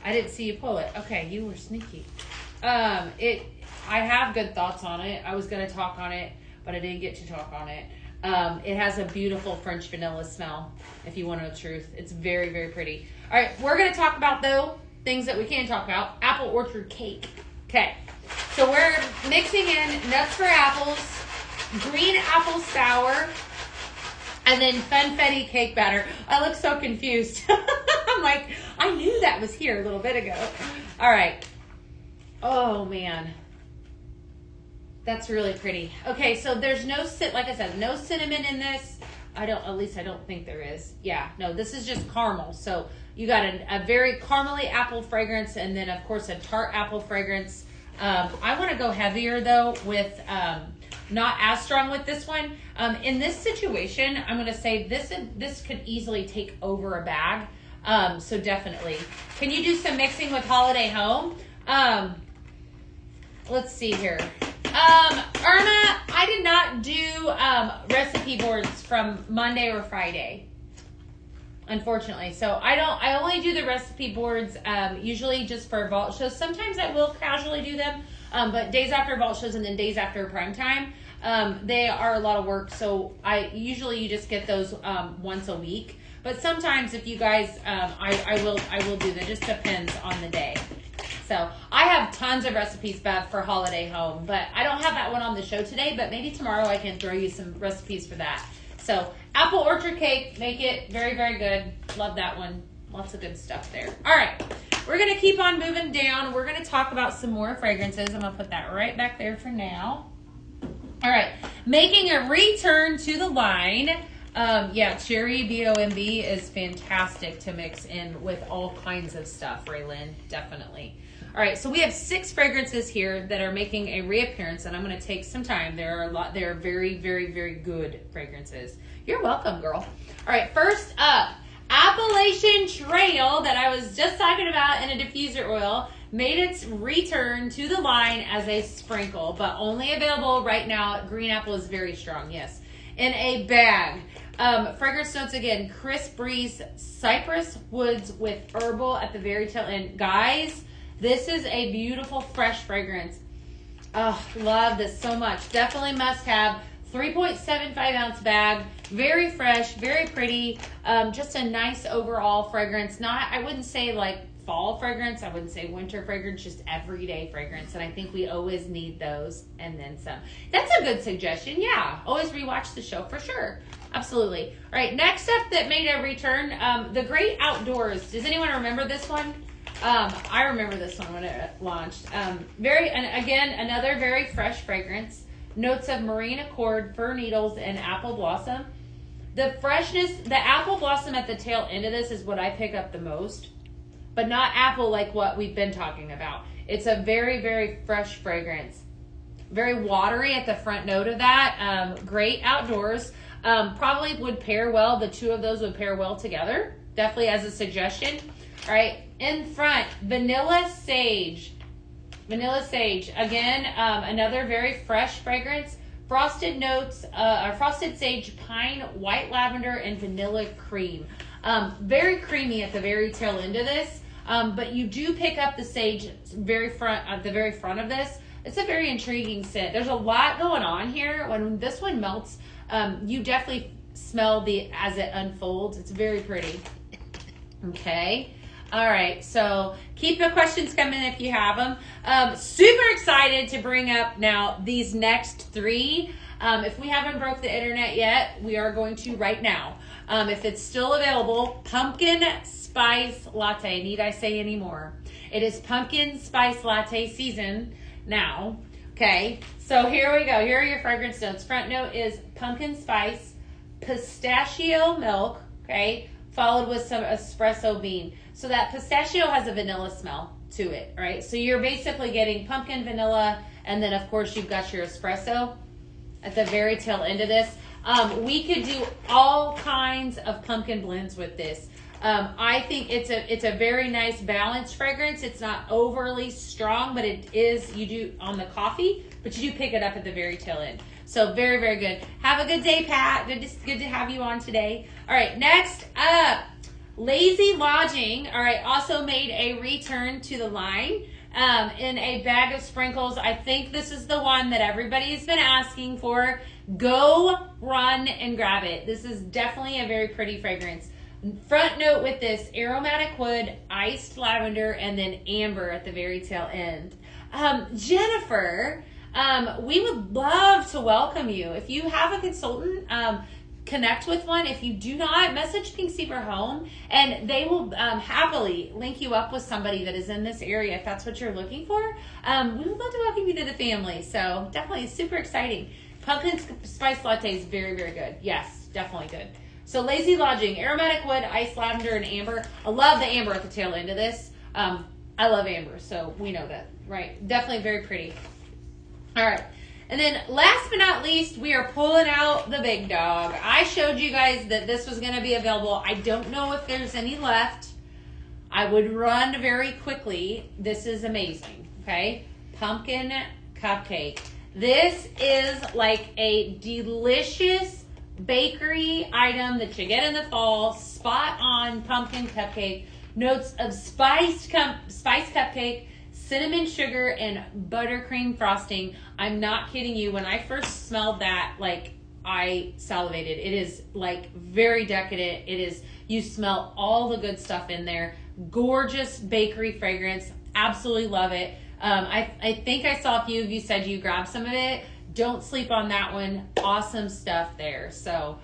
I didn't see you pull it. Okay, you were sneaky. I have good thoughts on it. I was going to talk on it, but I didn't get to talk on it. It has a beautiful French vanilla smell, if you want to know the truth. It's very, very pretty. All right, we're going to talk about, though, things that we can talk about. Apple orchard cake. Okay, so we're mixing in nuts for apples, green apple sour. And then funfetti cake batter. I look so confused. I'm like, I knew that was here a little bit ago. All right. Oh, man. That's really pretty. Okay, so there's no, like I said, no cinnamon in this. At least I don't think there is. Yeah, no, this is just caramel. So you got a very caramely apple fragrance, and then of course a tart apple fragrance. I want to go heavier though with not as strong with this one. In this situation, I'm going to say this could easily take over a bag. So definitely. Can you do some mixing with Holiday Home? Let's see here. Irma, I did not do recipe boards from Monday or Friday, unfortunately. So I only do the recipe boards usually just for vault shows. Sometimes I will casually do them, but days after vault shows and then days after prime time, they are a lot of work. So you just get those once a week. But sometimes if you guys, I will do that. It just depends on the day. So I have tons of recipes, Bev, for Holiday Home, but I don't have that one on the show today, but maybe tomorrow I can throw you some recipes for that. So apple orchard cake, make it very, very good. Love that one. Lots of good stuff there. All right. We're going to keep on moving down. We're going to talk about some more fragrances. I'm going to put that right back there for now. All right. Making a return to the line. Yeah, cherry BOMB is fantastic to mix in with all kinds of stuff, Raylyn. Definitely. All right, so we have 6 fragrances here that are making a reappearance, and I'm going to take some time. There are very, very, very good fragrances. You're welcome, girl. All right, first up, Appalachian Trail that I was just talking about in a diffuser oil made its return to the line as a sprinkle, but only available right now. Green apple is very strong, yes. In a bag. Fragrance notes again, crisp breeze, cypress woods with herbal at the very tail end. Guys, this is a beautiful, fresh fragrance. Oh, love this so much. Definitely must have. 3.75 ounce bag. Very fresh, very pretty. Just a nice overall fragrance. I wouldn't say like fall fragrance. I wouldn't say winter fragrance, just everyday fragrance. And I think we always need those and then some. That's a good suggestion. Yeah. Always rewatch the show for sure. Absolutely. All right. Next up that made a return, The Great Outdoors. Does anyone remember this one? I remember this one when it launched. And again, another very fresh fragrance. Notes of marine accord, fir needles, and apple blossom. The freshness, the apple blossom at the tail end of this is what I pick up the most, but not apple like what we've been talking about. It's a very, very fresh fragrance. Very watery at the front note of that. Great Outdoors. Probably would pair well. The two of those would pair well together. Definitely as a suggestion. All right. In front, Vanilla Sage. Vanilla Sage. Again, another very fresh fragrance. Frosted notes, frosted sage, pine, white lavender, and vanilla cream. Very creamy at the very tail end of this. But you do pick up the sage at the very front of this. It's a very intriguing scent. There's a lot going on here. When this one melts, you definitely smell as it unfolds. It's very pretty. Okay. All right. So keep the questions coming if you have them. Super excited to bring up now these next 3. If we haven't broke the internet yet, we are going to right now. If it's still available, pumpkin spice latte. Need I say any more? It is pumpkin spice latte season now. Okay. So here we go. Here are your fragrance notes. Front note is pumpkin spice, pistachio milk. Okay. Followed with some espresso bean. So that pistachio has a vanilla smell to it, right? So you're basically getting pumpkin, vanilla, and then of course you've got your espresso at the very tail end of this. We could do all kinds of pumpkin blends with this. I think it's a very nice balanced fragrance. It's not overly strong, but it is, you do on the coffee, but you do pick it up at the very tail end. So very, very good. Have a good day, Pat. Good to have you on today. All right, next up, Lazy Lodging. All right, also made a return to the line in a bag of sprinkles. I think this is the one that everybody's been asking for. Go run and grab it. This is definitely a very pretty fragrance. Front note with this, aromatic wood, iced lavender, and then amber at the very tail end. Jennifer, we would love to welcome you. If you have a consultant, connect with one. If you do not, message Pztv Home, and they will happily link you up with somebody that is in this area if that's what you're looking for. We would love to welcome you to the family. So definitely super exciting. Pumpkin spice latte is very, very good. Yes, definitely good. So Lazy Lodging, aromatic wood, ice lavender, and amber. I love the amber at the tail end of this. I love amber, so we know that, right? Definitely very pretty. All right. And then last but not least, we are pulling out the big dog. I showed you guys that this was going to be available. I don't know if there's any left. I would run very quickly. This is amazing, okay? Pumpkin cupcake. This is like a delicious bakery item that you get in the fall. Spot on pumpkin cupcake. Notes of spice cupcake, cinnamon sugar, and buttercream frosting. I'm not kidding you. When I first smelled that, like, I salivated. It is like very decadent. It is, you smell all the good stuff in there. Gorgeous bakery fragrance. Absolutely love it. I think I saw a few of you said you grabbed some of it. Don't sleep on that one. Awesome stuff there. So,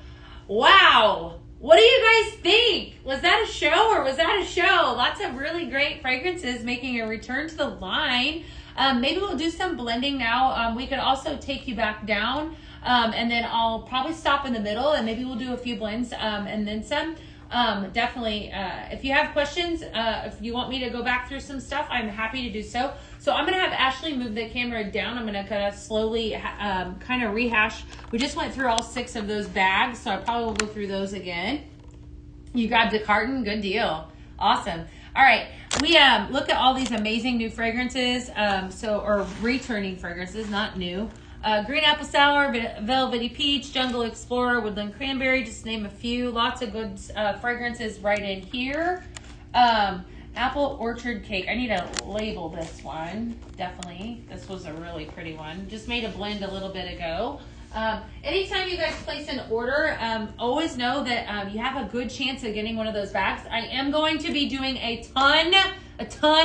wow. What do you guys think? Was that a show or was that a show? Lots of really great fragrances making a return to the line. Maybe we'll do some blending now. We could also take you back down, and then I'll probably stop in the middle, and maybe we'll do a few blends and then some. Definitely, if you have questions, if you want me to go back through some stuff, I'm happy to do so. So I'm going to have Ashley move the camera down. I'm going to kind of slowly kind of rehash. We just went through all 6 of those bags, so I probably will go through those again. You grabbed a carton? Good deal. Awesome. All right. We look at all these amazing new fragrances, or returning fragrances, not new. Green apple sour, velvety peach, jungle explorer, woodland cranberry, just to name a few. Lots of good fragrances right in here. Apple orchard cake. I need to label this one. Definitely. This was a really pretty one. Just made a blend a little bit ago. Anytime you guys place an order, always know that you have a good chance of getting one of those bags. I am going to be doing a ton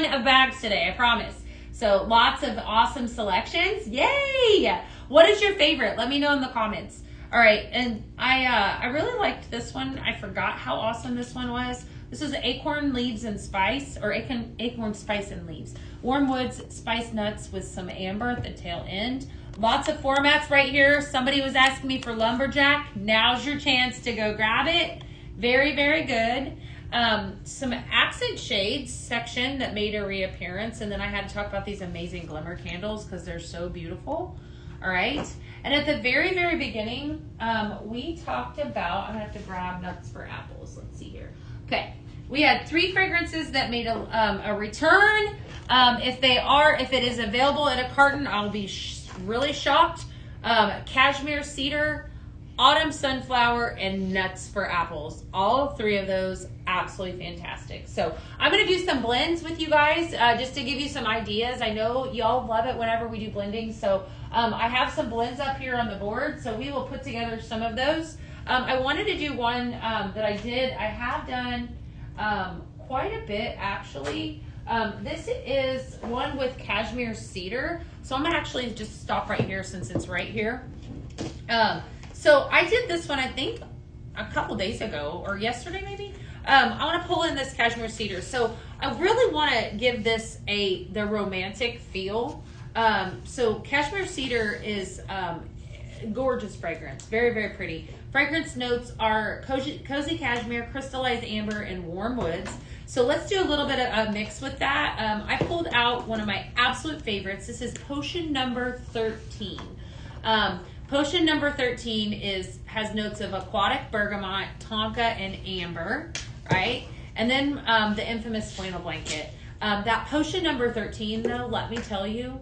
of bags today, I promise. So lots of awesome selections. Yay! What is your favorite? Let me know in the comments. All right, and I really liked this one. I forgot how awesome this one was. This is acorn leaves and spice, or acorn spice and leaves. Warm woods, spice nuts with some amber at the tail end. Lots of formats right here. Somebody was asking me for lumberjack. Now's your chance to go grab it. Very, very good. Some accent shades section that made a reappearance, and then I had to talk about these amazing glimmer candles because they're so beautiful. All right, and at the very, very beginning, we talked about, I'm gonna have to grab nuts for apples. Let's see here. Okay, we had 3 fragrances that made a return. If it is available in a carton, I'll be really shocked. Cashmere cedar, autumn sunflower, and nuts for apples. All 3 of those absolutely fantastic. So I'm going to do some blends with you guys just to give you some ideas. I know y'all love it whenever we do blending. So I have some blends up here on the board. So we will put together some of those. I wanted to do one that I have done quite a bit actually. This is one with cashmere cedar. So I'm going to actually just stop right here since it's right here. So I did this one, I think, a couple days ago, or yesterday maybe. I want to pull in this cashmere cedar. So I really want to give this the romantic feel. So cashmere cedar is gorgeous fragrance, very, very pretty. Fragrance notes are cozy cashmere, crystallized amber, and warm woods. So let's do a little bit of a mix with that. I pulled out one of my absolute favorites. This is potion number 13. Potion number 13 has notes of aquatic bergamot, tonka, and amber, right? And then the infamous flannel blanket. That potion number 13, though, let me tell you,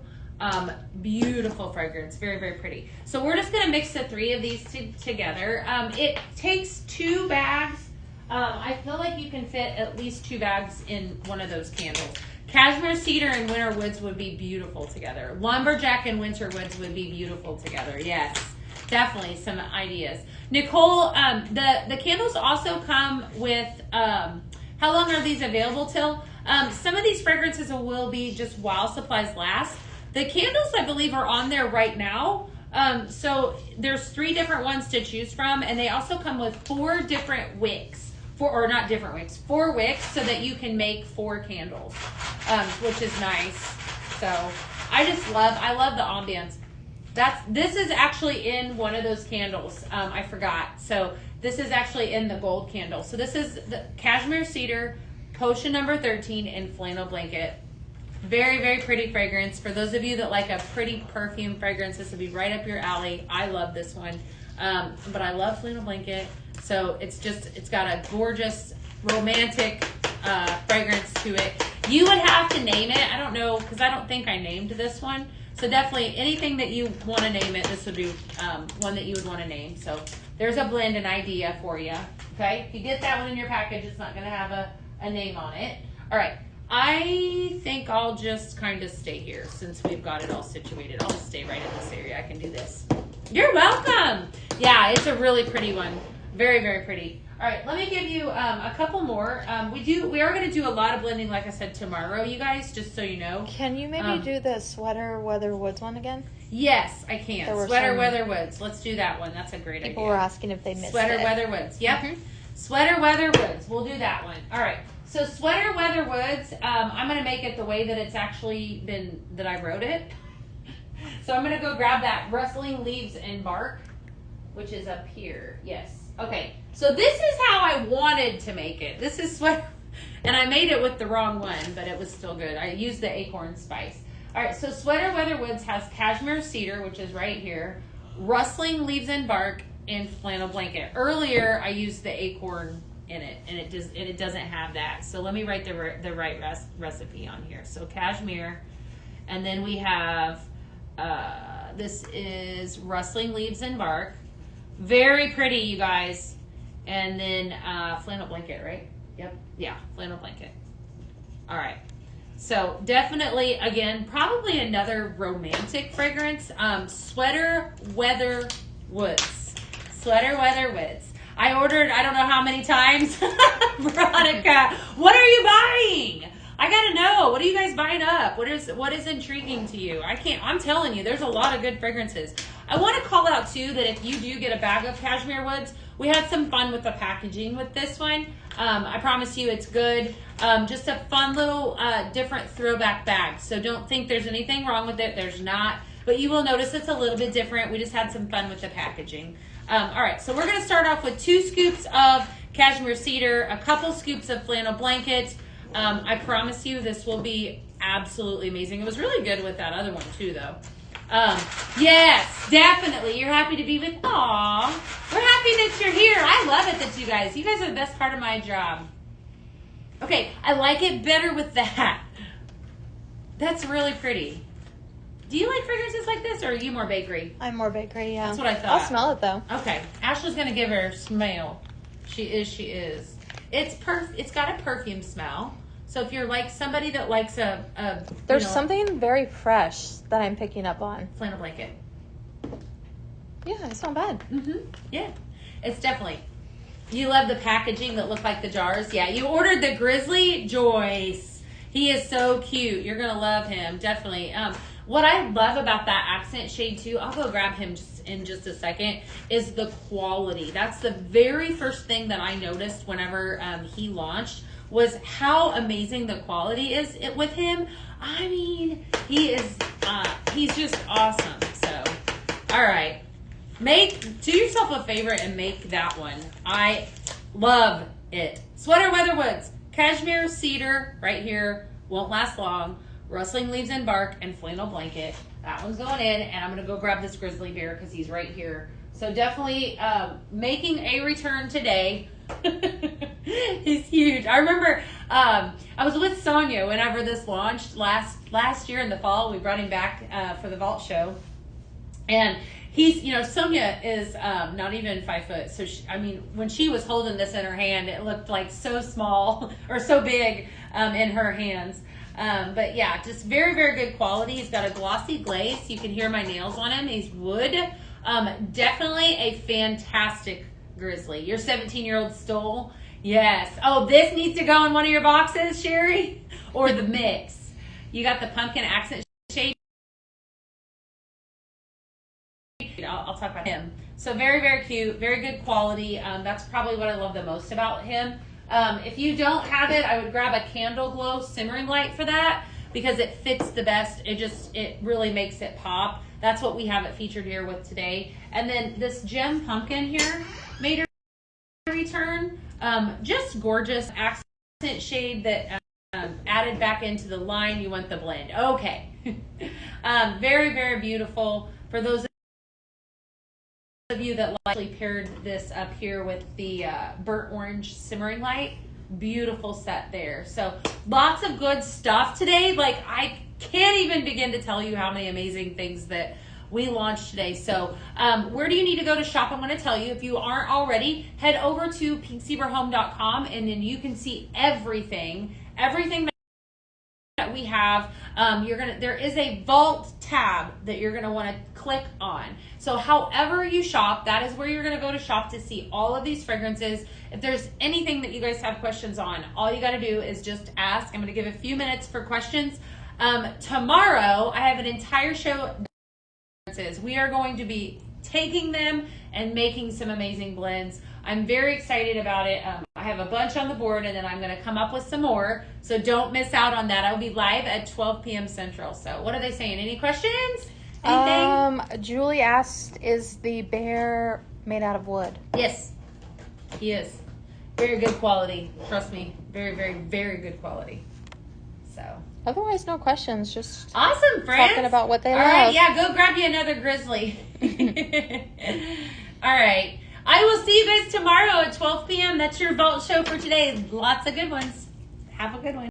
beautiful fragrance, very, very pretty. So we're just gonna mix the 3 of these together. It takes 2 bags. I feel like you can fit at least 2 bags in one of those candles. Cashmere cedar and winter woods would be beautiful together. Lumberjack and winter woods would be beautiful together. Yes, definitely some ideas. Nicole, the candles also come with, how long are these available till? Some of these fragrances will be just while supplies last. The candles, I believe, are on there right now. So there's 3 different ones to choose from, and they also come with 4 different wicks. 4 wicks, so that you can make 4 candles, which is nice. So I love the ambiance. This is actually in one of those candles. I forgot. So this is actually in the gold candle. So this is the cashmere cedar, potion number 13, and flannel blanket. Very, very pretty fragrance. For those of you that like a pretty perfume fragrance, this would be right up your alley. I love this one. But I love flannel blanket. So it's got a gorgeous, romantic fragrance to it. You would have to name it. I don't know, because I don't think I named this one. So definitely anything that you want to name it, this would be one that you would want to name. So there's a blend and idea for you. Okay? If you get that one in your package, it's not going to have a name on it. All right. I think I'll just kind of stay here since we've got it all situated. I'll just stay right in this area. I can do this. You're welcome. Yeah, it's a really pretty one. Very, very pretty. All right, let me give you a couple more. We are going to do a lot of blending, like I said, tomorrow, you guys, just so you know. Can you maybe do the Sweater Weather Woods one again? Yes, I can. Sweater Weather Woods. Let's do that one. That's a great idea. People were asking if they missed Sweater it. Weather Woods. Yep. Mm-hmm. Sweater Weather Woods. We'll do that one. All right. So Sweater Weather Woods, I'm going to make it the way that it's actually been, that I wrote it. So I'm going to go grab that Rustling Leaves and Bark, which is up here. Yes. Okay. So this is how I wanted to make it. This is Sweater, and I made it with the wrong one, but it was still good. I used the acorn spice. All right. So Sweater Weather Woods has cashmere cedar, which is right here, Rustling Leaves and Bark, and flannel blanket. Earlier, I used the acorn in it, and it doesn't have that. So let me write the right recipe on here. So cashmere, and then we have this is Rustling Leaves and Bark, very pretty, you guys, and then flannel blanket, right? Yep, yeah, flannel blanket. All right, so definitely, again, probably another romantic fragrance. Sweater Weather Woods. Sweater Weather Woods. I ordered, I don't know how many times. Veronica, what are you buying? I gotta know. What are you guys buying up? What is intriguing to you? I'm telling you, there's a lot of good fragrances. I want to call out too that if you do get a bag of cashmere woods, we had some fun with the packaging with this one. I promise you it's good. Just a fun little different throwback bag. So don't think there's anything wrong with it. There's not. But you will notice it's a little bit different. We just had some fun with the packaging. All right, so we're going to start off with 2 scoops of cashmere cedar, a couple scoops of flannel blanket. I promise you this will be absolutely amazing. It was really good with that other one too, though. Yes, definitely. You're happy to be with. Aw, we're happy that you're here. I love it that you guys are the best part of my job. Okay, I like it better with that. That's really pretty. Do you like fragrances like this, or are you more bakery? I'm more bakery, yeah. That's what I thought. I'll smell it, though. Okay. Ashley's going to give her a smell. She is. It's got a perfume smell. So if you're like somebody that likes There's something very fresh that I'm picking up on. Flannel blanket. Yeah, it's not bad. Mm-hmm. Yeah. It's definitely. You love the packaging that look like the jars? Yeah. You ordered the Grizzly Joyce. He is so cute. You're going to love him. Definitely. What I love about that accent shade too, I'll go grab him in just a second, is the quality. That's the very first thing that I noticed whenever he launched, was how amazing the quality is with him. I mean, he's just awesome. So, all right. Do yourself a favor and make that one. I love it. Sweater Weather Woods, cashmere cedar right here, won't last long. Rustling Leaves and Bark, and flannel blanket. That one's going in, and I'm going to go grab this grizzly bear because he's right here. So definitely making a return today. He's huge. I remember I was with Sonia whenever this launched last year in the fall. We brought him back for the Vault show. And he's, Sonia is not even 5 foot. So, when she was holding this in her hand, it looked like so small or so big in her hands. But yeah, just very, very good quality. He's got a glossy glaze. You can hear my nails on him. He's wood. Definitely a fantastic grizzly. Your 17-year-old stole. Yes. Oh, this needs to go in one of your boxes, Sherry, or the mix. You got the pumpkin accent shade I'll talk about him. So very, very cute, very good quality. That's probably what I love the most about him. If you don't have it, I would grab a Candle Glow simmering light for that because it fits the best. It really makes it pop. That's what we have it featured here with today. And then this gem pumpkin here made a return. Just gorgeous accent shade that added back into the line. You want the blend. Okay. Very, very beautiful. For those of you that likely paired this up here with the burnt orange simmering light, beautiful set there. So lots of good stuff today. Like, I can't even begin to tell you how many amazing things that we launched today. So where do you need to go to shop? I'm going to tell you. If you aren't already, head over to pinkzebrahome.com and then you can see everything that we have. There is a vault tab that you're going to want to click on. So however you shop, that is where you're going to go to shop to see all of these fragrances. If there's anything that you guys have questions on, all you got to do is just ask. I'm going to give a few minutes for questions. Tomorrow, I have an entire show. We are going to be taking them and making some amazing blends. I'm very excited about it. I have a bunch on the board and then I'm going to come up with some more. So don't miss out on that. I'll be live at 12 p.m. Central. So what are they saying? Any questions? Anything? Julie asked, is the bear made out of wood? Yes, he is. Very good quality. Trust me. Very, very, very good quality. So. Otherwise, no questions. Just awesome, friends. Talking about what they love. All right, yeah, go grab you another grizzly. All right. I will see you guys tomorrow at 12 p.m. That's your vault show for today. Lots of good ones. Have a good one.